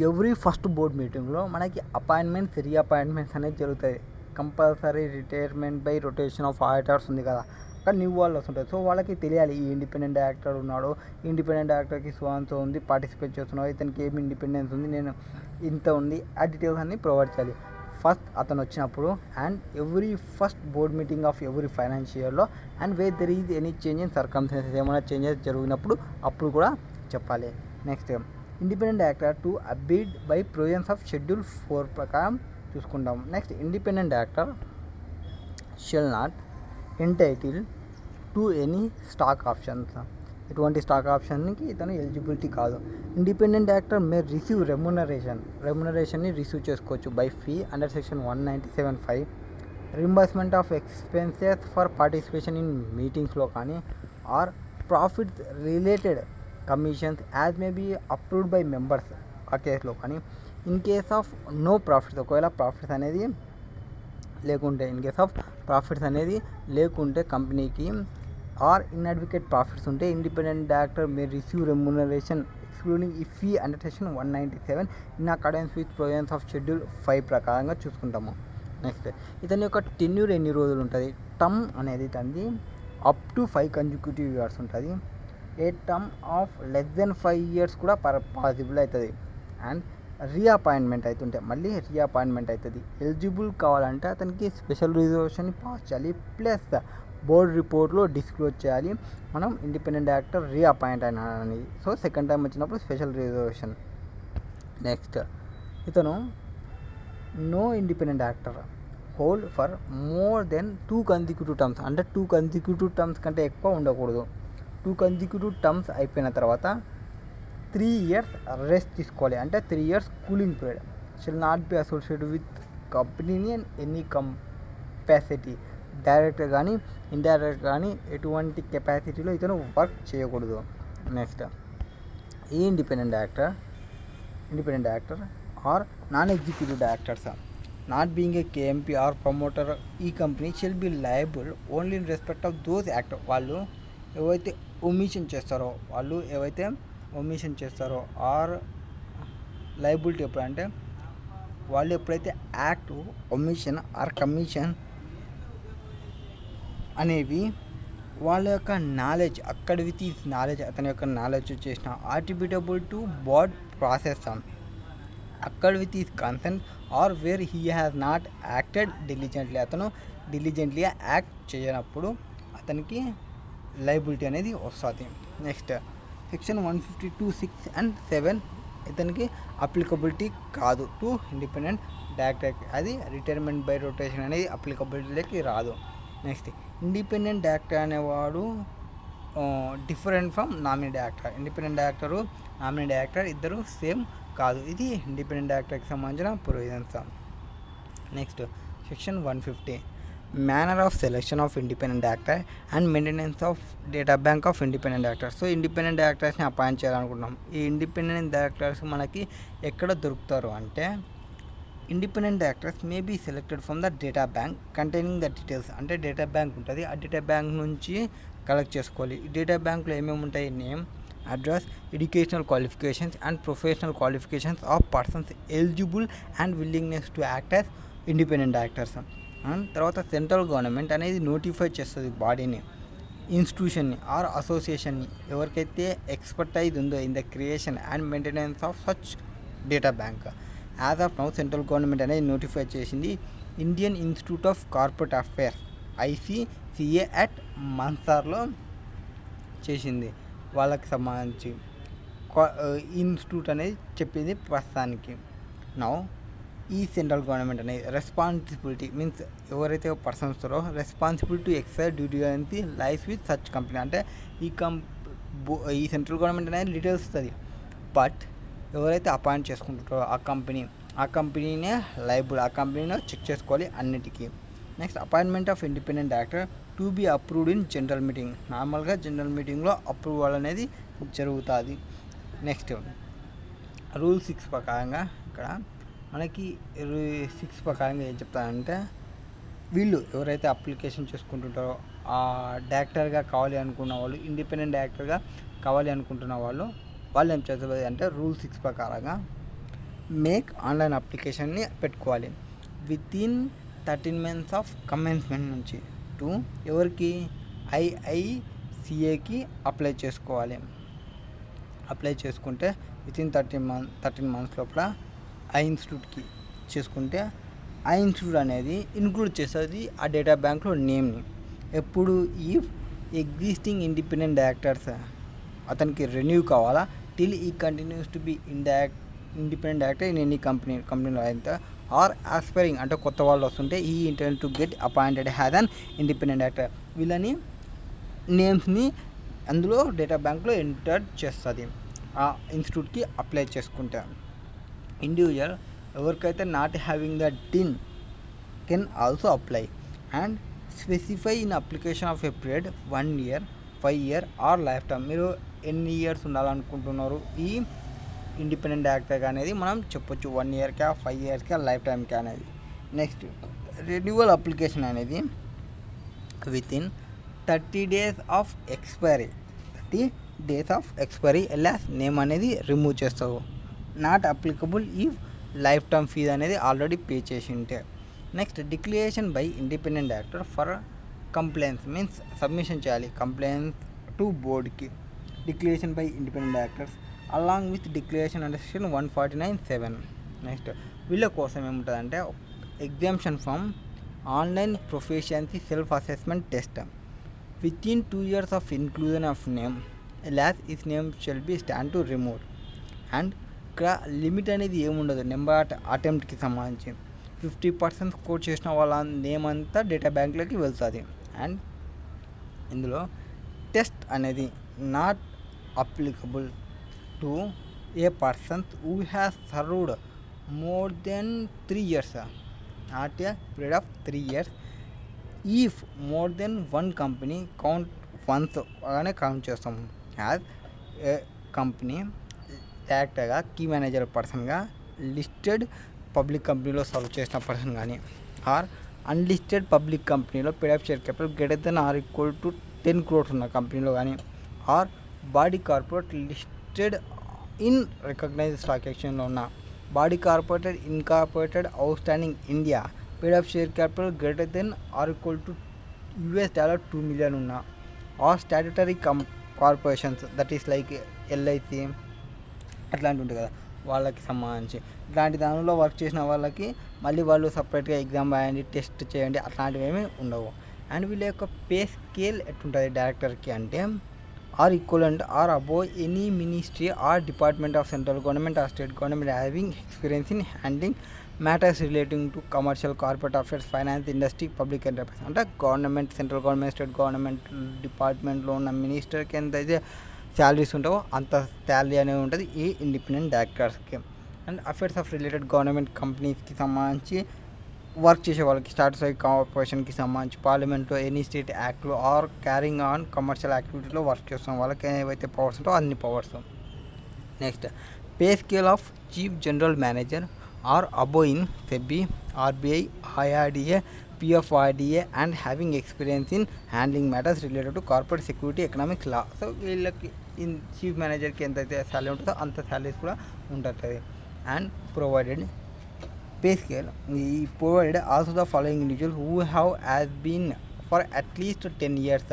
ఎవ్రీ ఫస్ట్ బోర్డ్ మీటింగ్లో మనకి అపాయింట్మెంట్స్ రీఅపాయింట్మెంట్స్ అనేది జరుగుతాయి. Compulsory retirement by rotation of auditors ఉంది కదా, అక్కడ న్యూ వాళ్ళు వస్తుంటారు. సో వాళ్ళకి తెలియాలి ఈ ఇండిపెండెంట్ డైరెక్టర్ ఉన్నాడు, ఇండిపెండెంట్ డైరెక్టర్కి సో ఉంది, పార్టిసిపేట్ చేస్తున్నాడు, ఇతనికి ఏమి ఇండిపెండెన్స్ ఉంది, నేను ఇంత ఉంది, ఆ డీటెయిల్స్ అన్నీ ప్రొవైడ్ చేయాలి ఫస్ట్ అతను వచ్చినప్పుడు. And every first board meeting of every financial ఇయర్లో and where there is any change in circumstances ఏమైనా చేంజెస్ జరిగినప్పుడు అప్పుడు కూడా చెప్పాలి. Next independent director to abide by provisions of schedule 4 ప్రకారం చూసుకుంటాం. Next independent director shall not entitle to any stock options. ఎటువంటి stock ఆప్షన్కి ఇతను ఎలిజిబిలిటీ కాదు. ఇండిపెండెంట్ డైరెక్టర్ మే రిసీవ్ రెమ్యునరేషన్ని రిసీవ్ చేసుకోవచ్చు by fee under section 197(5). Reimbursement of expenses for participation in మీటింగ్స్లో కానీ or profits related commissions as may be approved by members ఆ కేసులో కానీ. In case of no profits, ఒకవేళ profits అనేది లేకుంటే, ఇన్ కేస్ ఆఫ్ ప్రాఫిట్స్ అనేది లేకుంటే కంపెనీకి ఆర్ ఇన్అడ్వకేట్ ప్రాఫిట్స్ ఉంటే independent director may receive remuneration excluding ఈ fee under section 197 in accordance with provisions of schedule 5 ప్రకారంగా చూసుకుంటాము. నెక్స్ట్ ఇతని యొక్క టెన్యూర్ ఎన్ని రోజులు ఉంటుంది? టర్మ్ అనేది తనది అప్ టు 5 కన్సిక్యూటివ్ ఇయర్స్ ఉంటుంది. A term of less than 5 years కూడా పాసిబుల్ అవుతుంది. అండ్ రీఅపాయింట్మెంట్ అవుతుంటే మళ్ళీ రీఅపాయింట్మెంట్ అవుతుంది. ఎలిజిబుల్ కావాలంటే అతనికి స్పెషల్ రిజర్వేషన్ పాస్ చేయాలి, ప్లస్ బోర్డ్ రిపోర్ట్లో డిస్క్లోజ్ చేయాలి మనం ఇండిపెండెంట్ డైరెక్టర్ రీఅపాయింట్ అయినా అనేది. సో సెకండ్ టైం వచ్చినప్పుడు స్పెషల్ రిజర్వేషన్. నెక్స్ట్ ఇతను no independent director hold for more than 2 consecutive terms, అంటే 2 consecutive terms కంటే ఎక్కువ ఉండకూడదు. 2 consecutive terms అయిపోయిన తర్వాత 3 years రెస్ట్ తీసుకోవాలి, అంటే 3 years cooling period. Shall not be associated with company in any capacity, direct కానీ ఇండైరెక్ట్ కానీ ఎటువంటి కెపాసిటీలో ఇతను వర్క్ చేయకూడదు. నెక్స్ట్ ఈ independent director or non executive directors not being a KMP or promoter ఈ company shall be liable only in respect of those act. వాళ్ళు ఏవైతే ఒమిషన్ చేస్తారో ఆర్ లయబిలిటీ ఎప్పుడంటే వాళ్ళు ఎప్పుడైతే యాక్ట్, ఒమిషన్ ఆర్ కమిషన్ అనేవి వాళ్ళ యొక్క నాలెడ్జ్, అక్కడ విత్ ఈజ్ నాలెడ్జ్, అతని యొక్క నాలెడ్జ్ చేసిన ఆట్రిబ్యూటబుల్ టు బోర్డ్ ప్రాసెస్ అక్కడ with is consent are where he has not acted diligently, అతను డిలిజెంట్లీ యాక్ట్ చేయనప్పుడు అతనికి లయబిలిటీ అనేది వస్తుంది. నెక్స్ట్ సెక్షన్ 152(6) and 7 ఇతనికి అప్లికబిలిటీ కాదు టు ఇండిపెండెంట్ డైరెక్టర్కి, అది రిటైర్మెంట్ బై రొటేషన్ అనేది అప్లికబిలిటీలోకి రాదు. నెక్స్ట్ ఇండిపెండెంట్ డైరెక్టర్ అనేవాడు different from nominee director. Independent director nominee director ఇద్దరు సేమ్ కాదు. ఇది ఇండిపెండెంట్ డైరెక్టర్కి సంబంధించిన provisions. Next section 150 manner of selection of independent director and maintenance of data bank of independent directors. So independent డైరెక్టర్స్ని appoint చేయాలనుకుంటున్నాం. ఈ independent directors మనకి ఎక్కడ దొరుకుతారు అంటే independent directors may be selected from the data bank containing the details, అంటే data bank ఉంటుంది, ఆ డేటా బ్యాంక్ నుంచి కలెక్ట్ చేసుకోవాలి. ఈ డేటా బ్యాంక్లో ఏమేమి ఉంటాయి? Name, address, educational qualifications and professional qualifications of persons eligible and willingness to act as independent directors. And తర్వాత సెంట్రల్ గవర్నమెంట్ అనేది నోటిఫై చేస్తుంది బాడీని, ఇన్స్టిట్యూషన్ని ఆర్ అసోసియేషన్ని ఎవరికైతే ఎక్స్పర్టైజ్ ఉందో in the creation and maintenance of such data bank. As of now central government అనేది notify చేసింది Indian Institute of Corporate Affairs ICCA at మన్సార్లో చేసింది. వాళ్ళకి సంబంధించి ఇన్స్టిట్యూట్ అనేది చెప్పింది ప్రస్తుతానికి. నౌ ఈ సెంట్రల్ గవర్నమెంట్ అనేది రెస్పాన్సిబిలిటీ మీన్స్ ఎవరైతే పర్సన్స్ ఉంటారో రెస్పాన్సిబిలిటీ టు ఎక్సైజ్ డ్యూటీ అనేది లైఫ్ విత్ సచ్ కంపెనీ, అంటే ఈ సెంట్రల్ గవర్నమెంట్ అనేది డీటెయిల్స్ ఇస్తుంది, బట్ ఎవరైతే అపాయింట్ చేసుకుంటారో ఆ కంపెనీనే లైబుల్, ఆ కంపెనీనే చెక్ చేసుకోవాలి అన్నిటికీ. Next appointment of independent director to be approved in general meeting. నార్మల్గా జనరల్ మీటింగ్లో అప్రూవల్ అనేది జరుగుతుంది. నెక్స్ట్ రూల్ 6 ప్రకారంగా ఇక్కడ మనకి 6 ప్రకారంగా ఏం చెప్తారంటే వీళ్ళు ఎవరైతే అప్లికేషన్ చేసుకుంటుంటారో ఆ డైరెక్టర్గా కావాలి అనుకున్న వాళ్ళు, ఇండిపెండెంట్ డైరెక్టర్గా కావాలి అనుకుంటున్న వాళ్ళు ఏం చేస్తారు అంటే రూల్ 6 ప్రకారంగా మేక్ ఆన్లైన్ అప్లికేషన్ని పెట్టుకోవాలి with in 13 months of commencement నుంచి. టు ఎవరికి? IICAకి అప్లై చేసుకోవాలి. అప్లై చేసుకుంటే విత్ ఇన్ 13 months లోపల ఆ ఇన్స్టిట్యూట్కి చేసుకుంటే ఆ ఇన్స్టిట్యూట్ అనేది ఇంక్లూడ్ చేస్తుంది ఆ డేటా బ్యాంక్లో నేమ్ని. ఎప్పుడు ఈ ఎగ్జిస్టింగ్ ఇండిపెండెంట్ డైరెక్టర్స్ అతనికి రెన్యూ కావాలా టిల్ ఈ continues to be independent director in any కంపెనీలో అయితే ఆర్ ఆస్పైరింగ్ అంటే కొత్త వాళ్ళు వస్తుంటే ఈ intent to get appointed has an independent director. వీళ్ళని నేమ్స్ని అందులో డేటా బ్యాంక్లో ఎంటర్ చేస్తుంది ఆ ఇన్స్టిట్యూట్కి అప్లై చేసుకుంటే. ఇండివిజువల్ ఎవరికైతే not having the DIN can also apply and specify in application of a period 1 year, 5 year or life time. మీరు ఎన్ని ఇయర్స్ ఉండాలనుకుంటున్నారు ఈ ఇండిపెండెంట్ యాక్టర్ అనేది మనం చెప్పొచ్చు. 1 yearకా, 5 yearsకా, లైఫ్ టైంకా అనేది. నెక్స్ట్ రెన్యువల్ అప్లికేషన్ అనేది within 30 days of expiry. 30 days of expiry else name అనేది రిమూవ్ చేస్తావు. Not applicable if life time fees అనేది ఆల్రెడీ పే చేసి ఉంటే. Next declaration by independent actor for complaints means submission చేయాలి complaints to బోర్డ్కి. Declaration by independent actors along with declaration under section 149(7). Next వీళ్ళ కోసం ఏముంటుందంటే exemption from online proficiency self assessment test within 2 years of inclusion of name lapses name shall be stand to remove. And ఇక్కడ limit అనేది ఏముండదు number అటెంప్ట్కి సంబంధించి. 50% score చేసిన వాళ్ళ name అంతా డేటా బ్యాంక్లోకి వెళ్తుంది. అండ్ ఇందులో టెస్ట్ అనేది not applicable to a person who has served more than 3 years, not a period of 3 years. If more than 1 company count once అలానే కౌంట్ చేస్తాము. యాజ్ ఏ కంపెనీ డైరెక్టర్గా కీ మేనేజర్ పర్సన్గా listed public కంపెనీలో serve చేసిన person కానీ or unlisted public కంపెనీలో paid share capital greater than or equal to 10 crores ఉన్న కంపెనీలో కానీ or body corporate listed in recognised stock ఎక్స్చేంజ్లో ఉన్న body corporated incorporated out standing India paid of share capital greater than or equal to $2 million ఉన్న or statutory corporations that is like LIC అట్లాంటివి ఉంటాయి కదా వాళ్ళకి సంబంధించి. ఇట్లాంటి దానిలో వర్క్ చేసిన వాళ్ళకి మళ్ళీ వాళ్ళు సపరేట్గా ఎగ్జామ్ రాయండి టెస్ట్ చేయండి అట్లాంటివి ఏమీ ఉండవు. అండ్ వీళ్ళ యొక్క పే స్కేల్ ఎట్లుంటుంది డైరెక్టర్కి అంటే or equivalent or above any ministry or department of central government or state government having experience in handling matters relating to commercial corporate affairs finance industry public enterprise. అంటే government central government state government డిపార్ట్మెంట్లో ఉన్న మినిస్టర్కి ఎంతైతే salaries ఉంటావో అంత salary అనేది ఉంటుంది ఈ independent డైరెక్టర్స్కి. And affairs of related government కంపెనీస్కి సంబంధించి వర్క్ చేసే వాళ్ళకి స్టాట్యూటరీ కార్పొరేషన్కి సంబంధించి పార్లమెంట్లో ఎనీ స్టేట్ యాక్ట్లో ఆర్ క్యారింగ్ ఆన్ కమర్షియల్ యాక్టివిటీలో వర్క్ చేస్తున్న వాళ్ళకి ఏవైతే పవర్స్ ఉంటాయో అన్ని powers. Next pay scale of chief general manager or above in SEBI, RBI, IRDA, PFRDA and having experience in handling matters related to corporate security economics law. So వీళ్ళకి chief మేనేజర్కి ఎంతైతే salary ఉంటుందో అంత salaries కూడా ఉంటుంది. And provided pay scale ఈ provided also the following individual who have has been for at least 10 years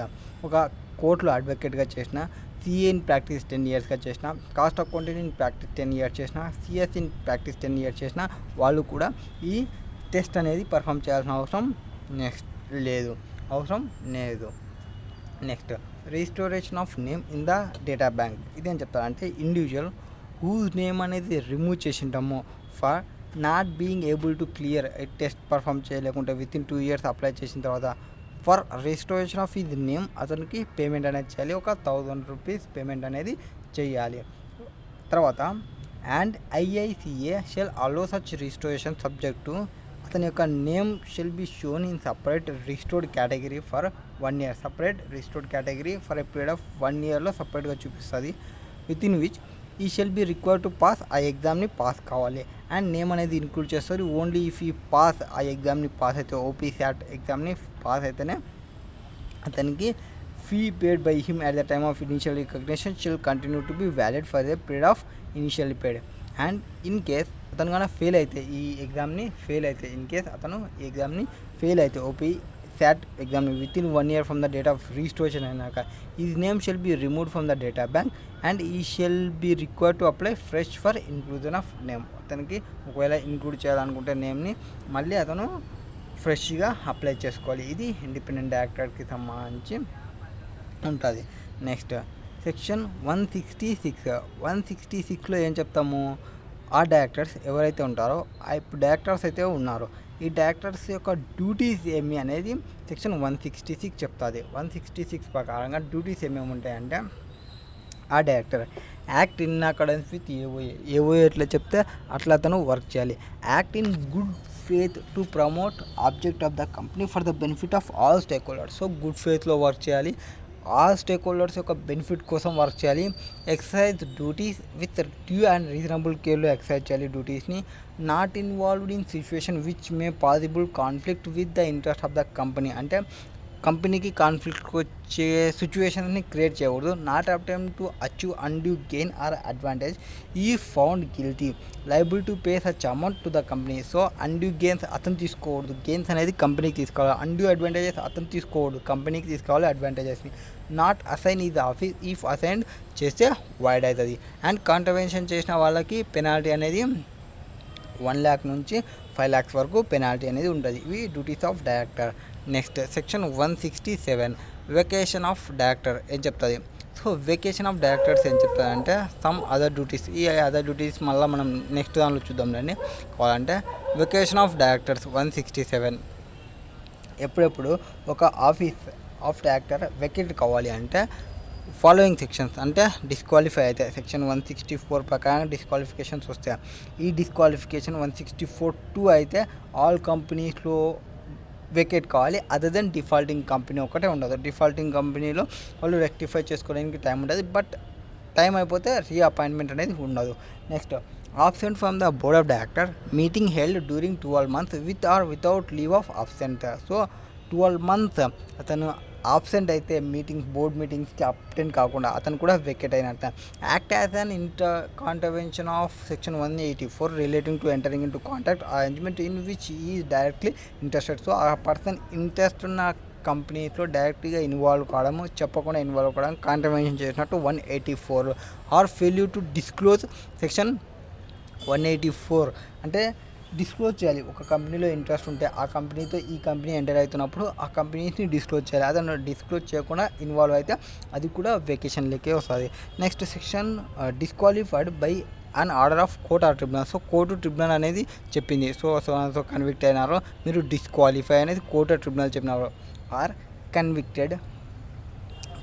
ఒక కోర్టులో అడ్వకేట్గా చేసిన, సిఏ ఇన్ ప్రాక్టీస్ 10 yearsగా చేసిన, cost accountant in practice 10 years చేసిన, సిఎస్ ఇన్ ప్రాక్టీస్ 10 years చేసిన వాళ్ళు కూడా ఈ టెస్ట్ అనేది పర్ఫామ్ చేయాల్సిన అవసరం లేదు. Next restoration of name in the data bank. ఇదేం చెప్తారంటే ఇండివిజువల్ హూజ్ నేమ్ అనేది రిమూవ్ చేసింటామో for not being able to clear test perform చేయలేకుంటే వితిన్ 2 years అప్లై చేసిన తర్వాత for restoration of his name అతనికి పేమెంట్ అనేది చేయాలి. ఒక 1000 rupees పేమెంట్ అనేది చేయాలి. తర్వాత and IICA shall allow such restoration subject to అతని యొక్క name shall be shown in separate restored category for 1 year. Separate restored category for a period of 1 yearలో సపరేట్గా చూపిస్తుంది. విత్ ఇన్ విచ్ ఈ shall be required to pass ఆ ఎగ్జామ్ని pass కావాలి. And name అనేది ఇన్క్లూడ్ చేస్తారు ఓన్లీ ఇఫ్ ఈ పాస్ ఆ ఎగ్జామ్ని పాస్ అయితే ఓపీ శాట్ ఎగ్జామ్ని పాస్ అయితేనే అతనికి fee paid by him at the time of initial recognition shall continue to be valid for the period of initially paid. And in case అతను కన్నా ఫెయిల్ అయితే ఈ ఎగ్జామ్ని ఫెయిల్ అయితే OP SAT exam within 1 year from the date of restoration అయినాక his name shall be removed from the data bank and he shall be required to apply fresh for inclusion of name. అతనికి ఒకవేళ include చేయాలనుకుంటే నేమ్ని మళ్ళీ అతను ఫ్రెష్గా apply చేసుకోవాలి. ఇది independent డైరెక్టర్కి సంబంధించి ఉంటుంది. నెక్స్ట్ సెక్షన్ 166లో ఏం చెప్తాము, ఆ డైరెక్టర్స్ ఎవరైతే ఉంటారో ఇప్పుడు డైరెక్టర్స్ అయితే ఉన్నారో ఈ డైరెక్టర్స్ యొక్క డ్యూటీస్ ఏమి అనేది సెక్షన్ 166 చెప్తుంది. 166 ప్రకారంగా డ్యూటీస్ ఏమేమి ఉంటాయంటే, ఆ director act in accordance with AOA ఎట్లా చెప్తే అట్లా అతను వర్క్ చేయాలి. Act in good faith to promote object of the company for the benefit of all stakeholders. So good ఫేత్లో వర్క్ చేయాలి, ఆల్ స్టేక్ హోల్డర్స్ యొక్క బెనిఫిట్ కోసం work చేయాలి. Exercise duties with due and reasonable కేర్లో exercise చేయాలి డ్యూటీస్ని. Not involved in situation which may possible conflict with the interest of the company. అంటే కంపెనీకి కాన్ఫ్లిక్ట్కి వచ్చే సిచ్యువేషన్స్ని క్రియేట్ చేయకూడదు. Not attempt to achieve undue gain or advantage if found guilty liable to pay such amount to the company. So undue gains అతను తీసుకోకూడదు, gains అనేది కంపెనీకి తీసుకోవాలి. అన్డ్యూ అడ్వాంటేజెస్ అతను తీసుకోకూడదు, కంపెనీకి తీసుకోవాలి అడ్వాంటేజెస్ని. Not assign is office if assign చేస్తే వైడ్ అవుతుంది. అండ్ కాంట్రవెన్షన్ చేసిన వాళ్ళకి పెనాల్టీ అనేది 1 lakh నుంచి 5 lakhs వరకు పెనాల్టీ అనేది ఉంటుంది. ఇవి duties of director. Next section 167 vacation of director ఏం చెప్తుంది. సో వెకేషన్ ఆఫ్ డైరెక్టర్స్ ఏం చెప్తుంది అంటే సమ్ అదర్ డ్యూటీస్. ఈ అదర్ డ్యూటీస్ మళ్ళీ మనం నెక్స్ట్ దానిలో చూద్దాం రండి. కావాలంటే వెకేషన్ ఆఫ్ డైరెక్టర్స్ 167 ఎప్పుడెప్పుడు ఒక ఆఫీస్ ఆఫ్ డైరెక్టర్ వెకేట్ కావాలి అంటే ఫాలోయింగ్ సెక్షన్స్ అంటే డిస్క్వాలిఫై అయితే సెక్షన్ 164 ప్రకారం డిస్క్వాలిఫికేషన్స్ వస్తాయి. ఈ డిస్క్వాలిఫికేషన్ 164(2) అయితే ఆల్ కంపెనీస్లో వెకేట్ కావాలి. అదర్ దెన్ డిఫాల్టింగ్ కంపెనీ ఒకటే ఉండదు. డిఫాల్టింగ్ కంపెనీలో వాళ్ళు రెక్టిఫై చేసుకోవడానికి టైం ఉంటుంది, బట్ టైం అయిపోతే రీఅపాయింట్మెంట్ అనేది ఉండదు. Next absent from the board of director meeting held during 12 months with or without leave of absent. So 12 months అతను ఆబ్సెంట్ అయితే బోర్డ్ మీటింగ్స్కి అటెండ్ కాకుండా అతను కూడా వెకేట్ అయినట్ట. Act as an contravention of section 184 relating to entering into contract arrangement in which is directly interested. So ఆ person interest ఉన్న కంపెనీస్లో డైరెక్ట్గా ఇన్వాల్వ్ కావడము, చెప్పకుండా ఇన్వాల్వ్ కావడం కాంట్రవెన్షన్ చేసినట్టు 184. Or failure to disclose section 184 అంటే డిస్క్లోజ్ చేయాలి. ఒక కంపెనీలో ఇంట్రెస్ట్ ఉంటే ఆ కంపెనీతో ఈ కంపెనీ ఎంటర్ అవుతున్నప్పుడు ఆ కంపెనీస్ని డిస్క్లోజ్ చేయాలి. అతను డిస్క్లోజ్ చేయకుండా ఇన్వాల్వ్ అయితే అది కూడా వెకేషన్ లెక్కే వస్తుంది. Next section disqualified by an order of court or tribunal. So court tribunal అనేది చెప్పింది, సో కన్విక్ట్ అయినారో మీరు డిస్క్వాలిఫై అనేది కోర్టు ట్రిబ్యునల్ చెప్పినారు. Or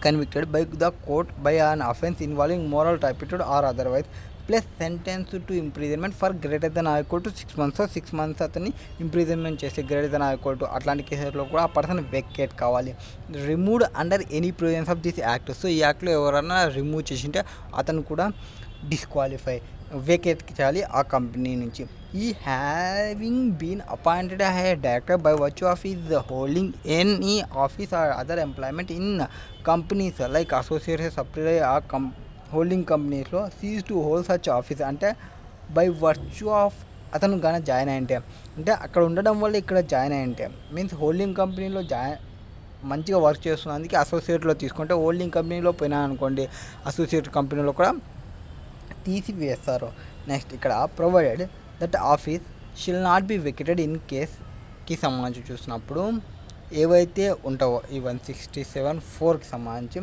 convicted by the court by an offence involving moral turpitude or otherwise plus sentence to imprisonment for greater than or equal to 6 months. 6 months అతన్ని imprisonment చేస్తే greater than or equal to అట్లాంటి కేసులో కూడా ఆ person vacate కావాలి. Removed under any provisions of this act. So ఈ యాక్ట్లో ఎవరైనా రిమూవ్ చేసింటే అతను కూడా డిస్క్వాలిఫై వెకేట్ చేయాలి ఆ కంపెనీ నుంచి. ఈ having been appointed a director by virtue of is holding any office or other employment in companies like associated subsidiary ఆ హోల్డింగ్ కంపెనీస్లో cease to hold such office. అంటే బై వర్చ్యూ ఆఫ్ అతను కానీ join అయ్యింటే, అంటే అక్కడ ఉండడం వల్ల ఇక్కడ జాయిన్ అయ్యింటే మీన్స్ హోల్డింగ్ కంపెనీలో మంచిగా వర్క్ చేస్తున్నందుకు అసోసియేట్లో తీసుకుంటే, హోల్డింగ్ కంపెనీలో పోయినా అనుకోండి అసోసియేట్ కంపెనీలో కూడా తీసివేస్తారు. నెక్స్ట్ ఇక్కడ provided that office shall not be vacated in కేస్కి సంబంధించి చూసినప్పుడు ఏవైతే ఉంటావో ఈ 167(4)కి సంబంధించి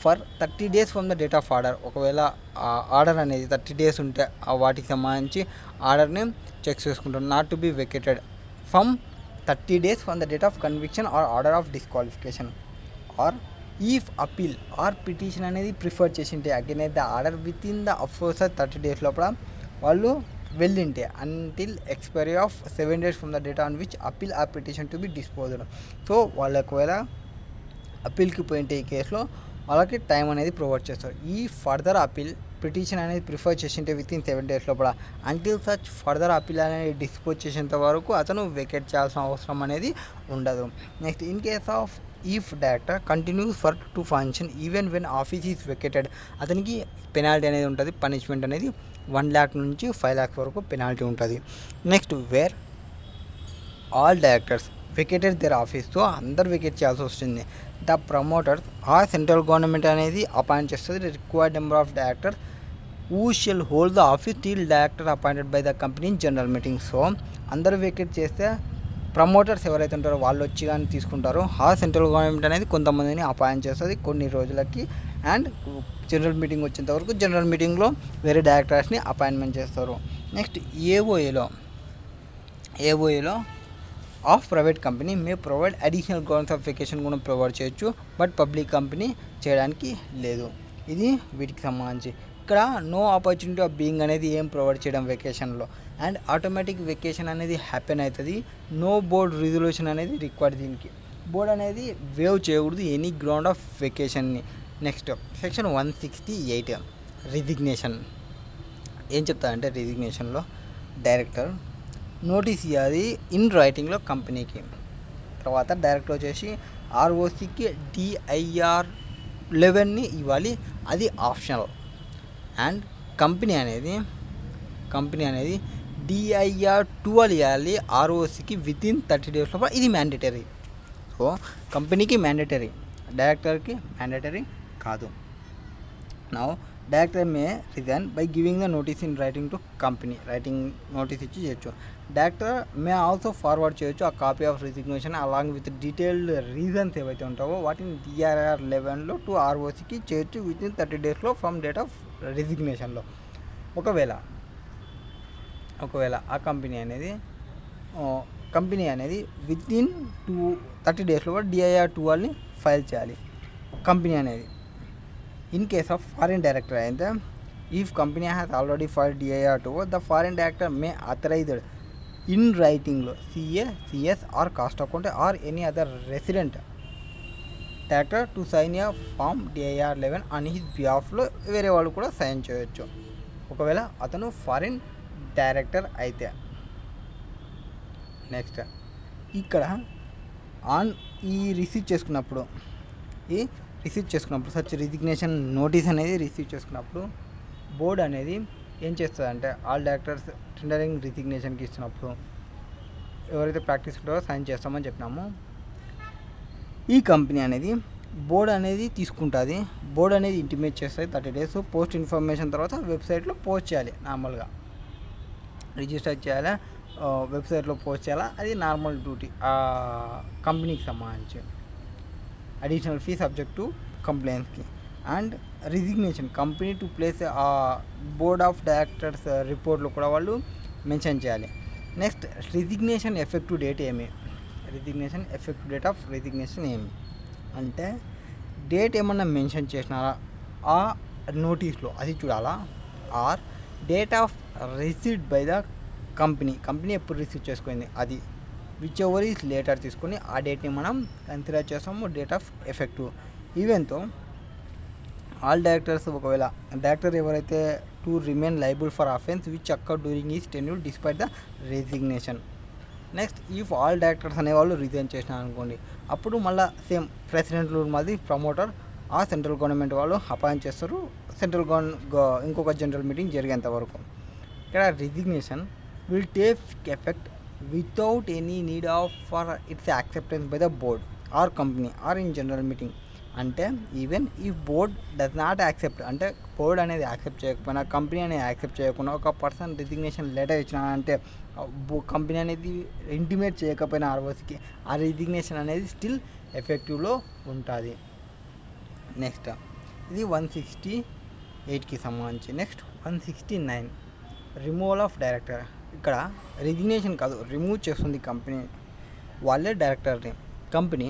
for 30 days from the date of order. ఒకవేళ ఆర్డర్ అనేది 30 days ఉంటే వాటికి సంబంధించి ఆర్డర్ని చెక్ చేసుకుంటాం. Not to be vacated from 30 days from the date of conviction or order of disqualification. Or if appeal or petition అనేది ప్రిఫర్ చేసింటే again the order with in the of course 30 days లోపల వాళ్ళు వెళ్ళింటే until expiry of 7 days from the date on which appeal or petition to be disposed. So వాళ్ళు ఒకవేళ అపీల్కి పోయింటే ఈ కేసులో వాళ్ళకి టైం అనేది ప్రొవైడ్ చేస్తారు. ఈ ఫర్దర్ అపీల్ పిటిషన్ అనేది ప్రిఫర్ చేసింటే విత్ ఇన్ 7 days లోపల అంటిల్ సచ్ ఫర్దర్ అపీల్ అనేది డిస్పోజ్ చేసేంత వరకు అతను వెకేట్ చేయాల్సిన అవసరం అనేది ఉండదు. Next in case of if director continuous for to function even when office is vacated అతనికి పెనాల్టీ అనేది ఉంటుంది. పనిష్మెంట్ అనేది 1 lakh నుంచి 5 lakhs వరకు పెనాల్టీ ఉంటుంది. Next where all directors vacated their office. So అందరు వెకేట్ చేయాల్సి వస్తుంది. ద ప్రమోటర్స్ ఆ సెంట్రల్ గవర్నమెంట్ అనేది అపాయింట్ చేస్తుంది required number of directors who shell hold the office till director appointed by the company in general meeting. So అందరు vacate చేస్తే promoters ఎవరైతే ఉంటారో వాళ్ళు వచ్చి కానీ తీసుకుంటారో ఆ సెంట్రల్ గవర్నమెంట్ అనేది కొంతమందిని అపాయింట్ చేస్తుంది కొన్ని రోజులకి. అండ్ జనరల్ మీటింగ్ వచ్చేంత వరకు జనరల్ మీటింగ్లో వేరే డైరెక్టర్స్ని అపాయింట్మెంట్ చేస్తారు. నెక్స్ట్ ఏఓఏలో of private company may provide additional grounds of vacation కూడా ప్రొవైడ్ చేయొచ్చు, బట్ పబ్లిక్ కంపెనీ చేయడానికి లేదు. ఇది వీటికి సంబంధించి. ఇక్కడ నో ఆపర్చునిటీ ఆఫ్ బీయింగ్ అనేది ఏం ప్రొవైడ్ చేయడం వెకేషన్లో, అండ్ ఆటోమేటిక్ వెకేషన్ అనేది హ్యాపెన్ అవుతుంది. నో బోర్డ్ రిజల్యూషన్ అనేది రిక్వైర్డ్. దీనికి బోర్డ్ అనేది వేవ్ చేయకూడదు ఎనీ గ్రౌండ్ ఆఫ్ వెకేషన్ని. Next section 168 resignation. ఏం చెప్తారంటే రిజిగ్నేషన్లో డైరెక్టర్ నోటీస్ ఇవ్వాలి ఇన్ రైటింగ్లో కంపెనీకి. తర్వాత డైరెక్టర్ వచ్చేసి ఆర్ఓసికి DIR 11ని ఇవ్వాలి, అది ఆప్షనల్. అండ్ కంపెనీ అనేది DIR 12 ఇవ్వాలి ఆర్ఓసికి వితిన్ 30 days లోపల, ఇది మ్యాండేటరీ. సో కంపెనీకి మ్యాండేటరీ, డైరెక్టర్కి మ్యాండేటరీ కాదు. Now director may resign by giving the notice in writing to company. Writing notice ఇచ్చి చేయొచ్చు. డైరెక్టర్ మే ఆల్సో ఫార్వర్డ్ చేయొచ్చు ఆ copy of resignation along with detailed reasons ఏవైతే ఉంటావో వాటిని DIR 11లో టు ఆర్ఓసికి చేయొచ్చు within 30 days from date of రిజిగ్నేషన్లో. ఒకవేళ ఆ కంపెనీ అనేది వితిన్ 30 days DIR 12ని ఫైల్ చేయాలి కంపెనీ అనేది. In case of foreign director అయితే if company has already filed DIR 12, the foreign director may authorised in రైటింగ్లో CA, CS or cost account or any other resident director to sign a form DIR 11 on his బిహాఫ్లో వేరే వాళ్ళు కూడా sign చేయొచ్చు ఒకవేళ అతను foreign director అయితే. Next ఇక్కడ రిసీవ్ చేసుకున్నప్పుడు సచ్ రిజిగ్నేషన్ నోటీస్ అనేది రిసీవ్ చేసుకున్నప్పుడు బోర్డ్ అనేది ఏం చేస్తుందంటే ఆల్ డైరెక్టర్స్ టెండరింగ్ రిజిగ్నేషన్కి ఇచ్చినప్పుడు ఎవరైతే ప్రాక్టీస్ ఉంటారో సైన్ చేస్తామని చెప్పినామో ఈ కంపెనీ అనేది బోర్డ్ అనేది తీసుకుంటుంది. బోర్డ్ అనేది ఇంటిమేట్ చేస్తుంది 30 days. పోస్ట్ ఇన్ఫర్మేషన్ తర్వాత వెబ్సైట్లో పోస్ట్ చేయాలి. నార్మల్గా రిజిస్టర్ చేయాలి, వెబ్సైట్లో పోస్ట్ చేయాలా, అది నార్మల్ డ్యూటీ ఆ కంపెనీకి సంబంధించి. అడిషనల్ ఫీ సబ్జెక్ట్ టు కంప్లైంట్స్కి. And resignation company to place ఆ బోర్డ్ ఆఫ్ డైరెక్టర్స్ రిపోర్ట్లో కూడా వాళ్ళు మెన్షన్ చేయాలి. నెక్స్ట్ రిజిగ్నేషన్ ఎఫెక్టివ్ డేట్ ఏమి, resignation effective date of resignation ఏమి అంటే డేట్ ఏమన్నా మెన్షన్ చేసినారా ఆ నోటీస్లో అది చూడాలా, are date of received by the company ఎప్పుడు రిసీవ్ చేసుకుంది అది విచ్ ఎవర్ ఈజ్ లేటర్ తీసుకొని ఆ డేట్ని మనం కన్సిడర్ చేస్తాము డేట్ ఆఫ్ ఎఫెక్టివ్. ఈవెన్తో ఆల్ డైరెక్టర్స్ ఒకవేళ డైరెక్టర్ ఎవరైతే to remain liable for offence which occur during is tenure despite the resignation. Next if all directors అనేవాళ్ళు రిజైన్ చేసినారు అనుకోండి, అప్పుడు మళ్ళీ సేమ్ ప్రెసిడెంట్ రూల్ మాది ప్రమోటర్ ఆ సెంట్రల్ గవర్నమెంట్ వాళ్ళు అపాయింట్ చేస్తారు సెంట్రల్ ఇంకొక జనరల్ మీటింగ్ జరిగేంత వరకు. ఇక్కడ resignation will take effect without any need of for its acceptance by the board or company or in general meeting. అంటే ఈవెన్ ఈ బోర్డ్ డస్ నాట్ యాక్సెప్ట్ అంటే board అనేది యాక్సెప్ట్ చేయకపోయినా కంపెనీ అనేది యాక్సెప్ట్ చేయకుండా ఒక పర్సన్ రిజిగ్నేషన్ లెటర్ ఇచ్చినా అంటే కంపెనీ అనేది ఇంటిమేట్ చేయకపోయినా ఆర్ఓసికి ఆ రిజిగ్నేషన్ అనేది స్టిల్ ఎఫెక్టివ్లో ఉంటుంది. నెక్స్ట్ ఇది 168కి సంబంధించి. Next 169 removal of director. ఇక్కడ రిజిగ్నేషన్ కాదు, రిమూవ్ చేస్తుంది కంపెనీ వాళ్ళే డైరెక్టర్ని. Company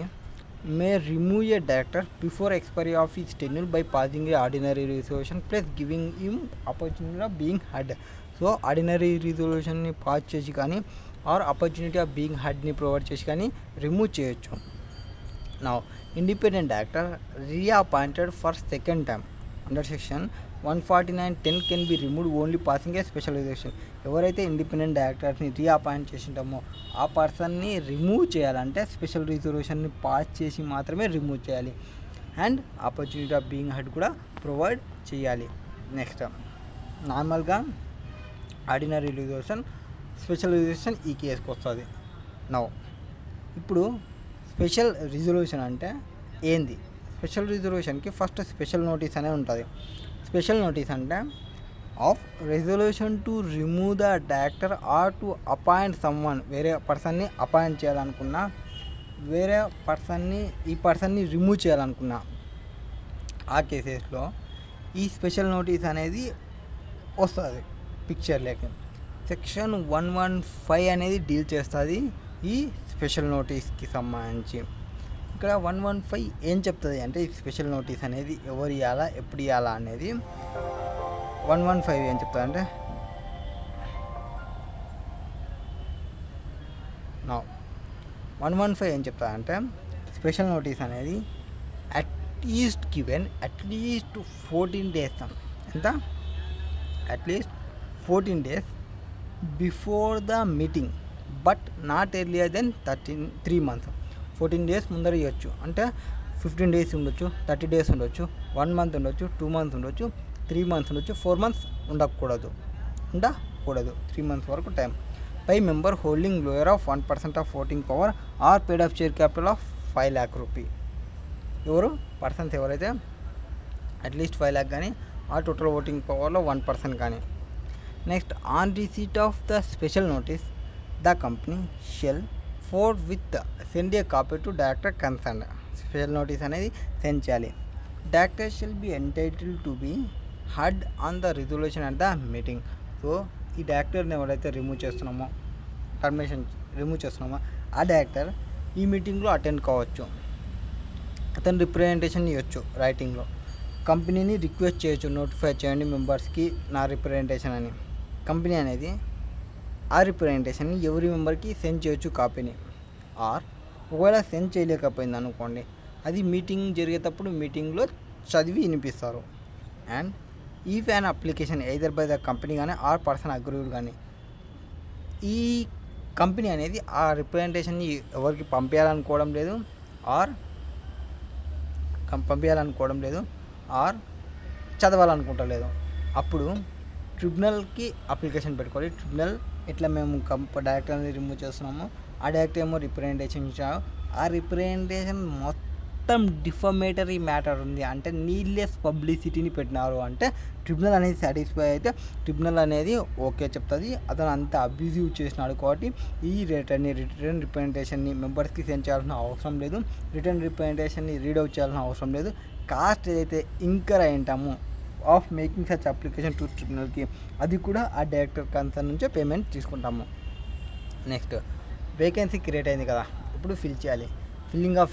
may remove a director before expiry of his tenure by passing a ordinary resolution plus giving him opportunity of being heard. So ordinary రిజల్యూషన్ని pass చేసి కానీ or opportunity of being హెడ్ని provide చేసి కానీ remove చేయొచ్చు. Now independent director reappointed for second time under section 149(10) can be removed only passing A specialisation. ఎవరైతే independent డైరెక్టర్స్ని reappoint చేసింటామో ఆ పర్సన్ని రిమూవ్ చేయాలంటే స్పెషల్ రిజల్యూషన్ని పాస్ చేసి మాత్రమే రిమూవ్ చేయాలి. And opportunity of being heard కూడా ప్రొవైడ్ చేయాలి. నెక్స్ట్ నార్మల్గా ఆర్డినరీ రిజల్యూషన్, స్పెషల్ రిజల్యూషన్ ఈ కేసుకి వస్తుంది. నౌ ఇప్పుడు స్పెషల్ రిజల్యూషన్ అంటే ఏంది? స్పెషల్ రిజల్యూషన్కి ఫస్ట్ స్పెషల్ నోటీస్ అనే ఉంటుంది. స్పెషల్ నోటీస్ అంటే of resolution to remove the director or to appoint someone. వేరే పర్సన్ని అపాయింట్ చేయాలనుకున్నా, వేరే ఈ పర్సన్ని రిమూవ్ చేయాలనుకున్నా ఆ కేసెస్లో ఈ స్పెషల్ నోటీస్ అనేది వస్తుంది పిక్చర్ లేక. సెక్షన్ 115 అనేది డీల్ చేస్తుంది ఈ స్పెషల్ నోటీస్కి సంబంధించి. ఇక్కడ 115 ఏం చెప్తుంది అంటే ఈ స్పెషల్ నోటీస్ అనేది ఎవరు ఇవ్వాలా, ఎప్పుడు ఇవ్వాలా అనేది 115 ఏం చెప్తుంది అంటే 115 ఏం చెప్తా అంటే స్పెషల్ నోటీస్ అనేది అట్లీస్ట్ 14 డేస్, ఎంత at least 14 days before the meeting but not earlier than 3 months. 14 days ముందర ఇవ్వచ్చు. అంటే 15 డేస్ ఉండొచ్చు, 30 డేస్ ఉండొచ్చు, 1 month ఉండొచ్చు, 2 months ఉండొచ్చు, 3 months ఉండొచ్చు, 4 months ఉండకూడదు. 3 months వరకు time. By member holding lower of 1% of voting power or paid of share capital of 5 lakh rupee. ఎవరు పర్సన్స్ ఎవరైతే అట్లీస్ట్ 5 lakh కానీ ఆ టోటల్ ఓటింగ్ పవర్లో 1% కానీ. Next on receipt of the special notice the company shall forthwith send a copy to director concern. Special notice అనేది send చేయాలి. Director shall be entitle to be heard on the resolution at the meeting. So ఈ డైరెక్టర్ని ఎవరైతే remove చేస్తున్నామో ఆ director ఈ మీటింగ్లో attend కావచ్చు. అతను రిప్రజెంటేషన్ ఇవ్వచ్చు రైటింగ్లో. కంపెనీని రిక్వెస్ట్ చేయొచ్చు, నోటిఫై చేయండి మెంబర్స్కి నా రిప్రజెంటేషన్ అని. కంపెనీ అనేది ఆ రిప్రజెంటేషన్ని ఎవరి మెంబర్కి సెండ్ చేయొచ్చు కాపీని. ఆర్ ఒకవేళ సెండ్ చేయలేకపోయింది అనుకోండి, అది మీటింగ్ జరిగేటప్పుడు మీటింగ్లో చదివి వినిపిస్తారు. And if an application either by the company కానీ ఆర్ పర్సన్ అగ్రీడ్ కానీ, ఈ కంపెనీ అనేది ఆ రిప్రజెంటేషన్ని ఎవరికి పంపించాలనుకోవడం లేదు ఆర్ చదవాలనుకుంటలేదు, అప్పుడు ట్రిబ్యునల్కి అప్లికేషన్ పెట్టుకోవాలి. ట్రిబ్యునల్ ఇట్లా మేము డైరెక్టర్ని రిమూవ్ చేస్తున్నాము, ఆ డైరెక్టర్ ఏమో రిప్రజెంటేషన్ ఇచ్చాము, ఆ రిప్రజెంటేషన్ మొత్తం డిఫమేటరీ మ్యాటర్ ఉంది అంటే నీడ్లెస్ పబ్లిసిటీని పెట్టినారు అంటే ట్రిబ్యునల్ అనేది సాటిస్ఫై అయితే ట్రిబ్యునల్ అనేది ఓకే చెప్తుంది. అతను అంత అబ్యూజివ్ చేసినాడు కాబట్టి ఈ రిటర్న్ రిప్రజెంటేషన్ని మెంబర్స్కి సెండ్ చేయాల్సిన అవసరం లేదు, రిటర్న్ రిప్రజెంటేషన్ని రీడౌట్ చేయాల్సిన అవసరం లేదు. కాస్ట్ ఏదైతే ఇంకర్ అయి ఉంటామో of making such application to ట్రిబ్యునల్కి, అది కూడా ఆ డైరెక్టర్ కన్సర్న్ నుంచే పేమెంట్ తీసుకుంటాము. నెక్స్ట్ వేకెన్సీ క్రియేట్ అయింది కదా, ఇప్పుడు ఫిల్ చేయాలి. Filling of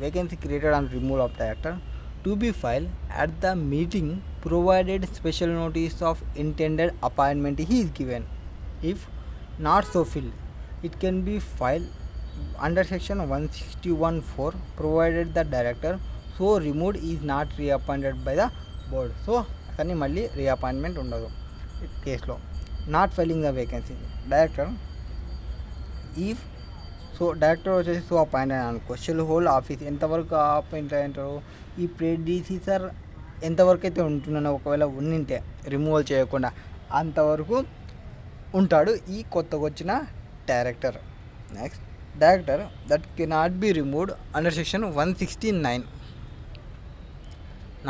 vacancy created and removal of director to be file at the meeting provided special notice of intended appointment is given. If not so fill it can be file under section 161(4) provided the director so removed is not reappointed by the board. So అతన్ని మళ్ళీ reappointment ఉండదు కేసులో. Not filing the vacancy director if director వచ్చేసి so appoint అని అనుకో, shell hold office ఎంతవరకు appoint అయ్యారు, ఈ ప్రెడిసీసర్ ఎంతవరకు అయితే ఉంటున్నానో ఒకవేళ ఉన్నింటే రిమూవల్ చేయకుండా అంతవరకు ఉంటాడు ఈ కొత్తగా వచ్చిన director. Next director that cannot be removed under section 169,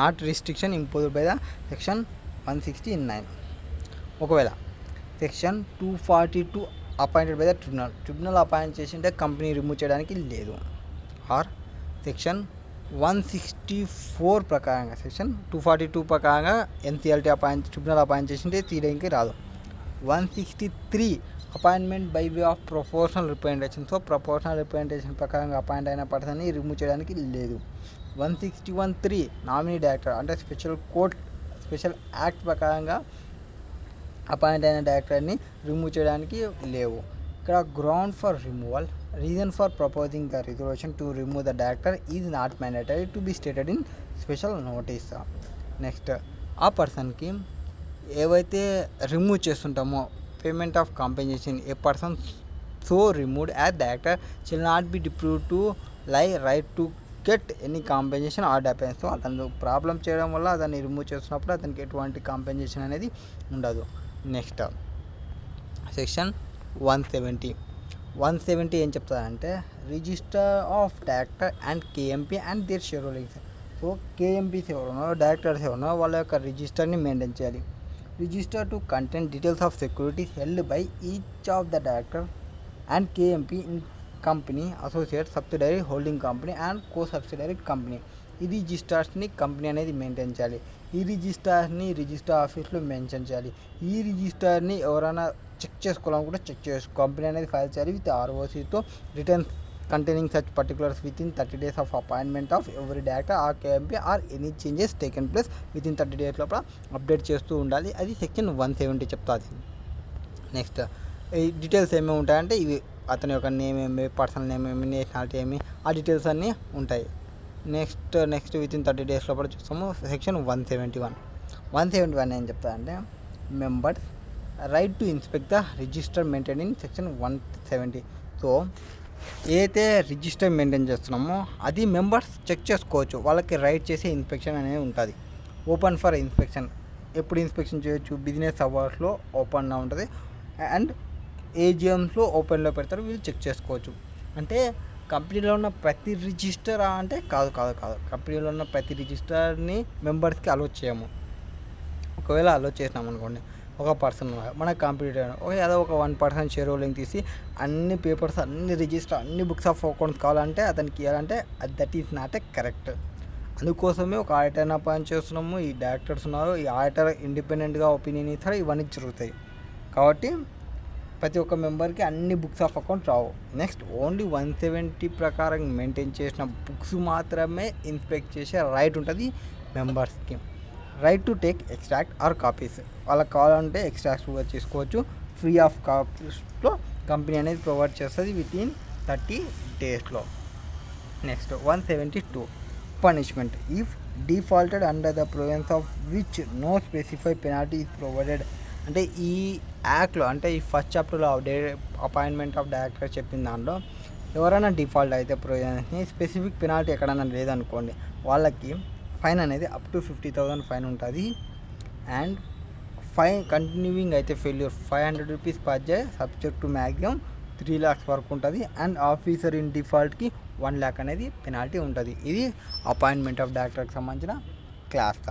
not restriction imposed by the section 169. ఒకవేళ section 242 appointed by the tribunal appoint చేసింటే కంపెనీ రిమూవ్ చేయడానికి లేదు. ఆర్ సెక్షన్ 164 ప్రకారంగా, సెక్షన్ 242 ప్రకారంగా ఎన్సిఎల్టీ ట్రిబ్యునల్ అపాయింట్ చేసింటే తీయడానికి రాదు. 163 appointment by way of proportional representation. So proportional representation ప్రకారంగా అపాయింట్ అయిన పర్సన్ని రిమూవ్ చేయడానికి లేదు. 161(3) నామినీ డైరెక్టర్ అంటే స్పెషల్ యాక్ట్ ప్రకారంగా అపాయింట్ అయిన డైరెక్టర్ని రిమూవ్ చేయడానికి లేవు. ఇక్కడ ground for removal, reason for proposing the resolution to remove the director is not mandatory to be stated in special notice. Next ఆ పర్సన్కి ఏవైతే రిమూవ్ చేస్తుంటామో payment of compensation a person so removed as director షిల్ not be deprived to lie right to get any compensation or డైపెన్స్. So అతను problem చేయడం వల్ల అతన్ని remove చేస్తున్నప్పుడు అతనికి ఎటువంటి కాంపెన్సేషన్ అనేది ఉండదు. నెక్స్ట్ సెక్షన్ 170 ఏం చెప్తుందంటే register of director and KMP and their share holdings. So KMPs ఎవరునో డైరెక్టర్స్ ఎవరునో వాళ్ళ యొక్క రిజిస్టర్ని మెయింటైన్ చేయాలి. Register to contain details of securities held by each of the director and KMP in company associate subsidiary holding company and co subsidiary company. ఈ రిజిస్టర్స్ని company అనేది maintain చేయాలి. ఈ రిజిస్టర్ని రిజిస్టర్ ఆఫీస్లో మెన్షన్ చేయాలి. ఈ రిజిస్టర్ని ఎవరైనా చెక్ చేసుకోవాలనుకుంటే చెక్ చేసుకో. కంపెనీ అనేది ఫైల్ చేయాలి విత్ ఆర్ఓసీతో returns containing such particulars within 30 days of appointment of every director or KMP or any changes taken place within 30 days లోపల అప్డేట్ చేస్తూ ఉండాలి. అది సెక్షన్ 170 చెప్తుంది. నెక్స్ట్ ఈ డీటెయిల్స్ ఏమేమి ఉంటాయంటే ఇవి అతని యొక్క నేమ్ ఏమి, పర్సనల్ నేమ్ ఏమి, నేషనాలిటీ ఏమి, ఆ డీటెయిల్స్ అన్నీ ఉంటాయి. నెక్స్ట్ వితిన్ 30 days లోపల చూస్తాము. సెక్షన్ 171 ఏం చెప్తా అంటే members right to inspect the register maintain in section 170. So ఏదైతే రిజిస్టర్ మెయింటైన్ చేస్తున్నామో అది మెంబర్స్ చెక్ చేసుకోవచ్చు. వాళ్ళకి రైట్ చేసే ఇన్స్పెక్షన్ అనేది ఉంటుంది. ఓపెన్ ఫర్ ఇన్స్పెక్షన్, ఎప్పుడు ఇన్స్పెక్షన్ చేయొచ్చు, బిజినెస్ అవర్స్లో ఓపెన్గా ఉంటుంది అండ్ ఏజిఎమ్స్లో ఓపెన్లో పెడతారు. వీళ్ళు చెక్ చేసుకోవచ్చు. అంటే కంపెనీలో ఉన్న ప్రతి రిజిస్టర్ అంటే కాదు. కంపెనీలో ఉన్న ప్రతి రిజిస్టర్ని మెంబర్స్కి అలో చేయము. ఒకవేళ అలో చేసినాం అనుకోండి, ఒక పర్సన్ మన కంప్యూటర్ ఏదో ఒక 1% షేర్ హోల్డింగ్ తీసి అన్ని పేపర్స్, అన్ని రిజిస్టర్, అన్ని బుక్స్ ఆఫ్ అకౌంట్స్ కావాలంటే అతనికి ఇవ్వాలంటే that is not a correct. అందుకోసమే ఒక ఆడిటర్ని అపాయింట్ చేస్తున్నాము. ఈ డైరెక్టర్స్ ఉన్నారు, ఈ ఆడిటర్ ఇండిపెండెంట్గా ఒపీనియన్ ఇస్తారు. ఇవన్నీ జరుగుతాయి. కాబట్టి ప్రతి ఒక్క మెంబర్కి అన్ని books of account Rao. Next only 170 ప్రకారం మెయింటైన్ చేసిన బుక్స్ మాత్రమే ఇన్స్పెక్ట్ చేసే రైట్ ఉంటుంది మెంబర్స్కి. Right to take extract or copies, వాళ్ళకి కావాలంటే ఎక్స్ట్రాక్ట్స్ కూడా తీసుకోవచ్చు. ఫ్రీ ఆఫ్ కాపీస్లో కంపెనీ అనేది ప్రొవైడ్ చేస్తుంది వితిన్ 30 daysలో. Next 172 punishment if defaulted under the provisions of which no specified penalty is provided. అంటే ఈ యాక్ట్లో, అంటే ఈ ఫస్ట్ చాప్టర్లో అపాయింట్మెంట్ ఆఫ్ డైరెక్టర్ చెప్పిన దాంట్లో ఎవరైనా డిఫాల్ట్ అయితే ప్రొవిజన్స్ని స్పెసిఫిక్ పెనాల్టీ ఎక్కడైనా లేదనుకోండి, వాళ్ళకి ఫైన్ అనేది అప్ టు 50,000 ఫైన్ ఉంటుంది. అండ్ ఫైన్ కంటిన్యూయింగ్ అయితే failure 500 rupees per day subject to maximum 3 lakhs వరకు ఉంటుంది. అండ్ ఆఫీసర్ ఇన్ డిఫాల్ట్కి 1 lakh అనేది పెనాల్టీ ఉంటుంది. ఇది అపాయింట్మెంట్ ఆఫ్ డైరెక్టర్కి సంబంధించిన క్లాస్.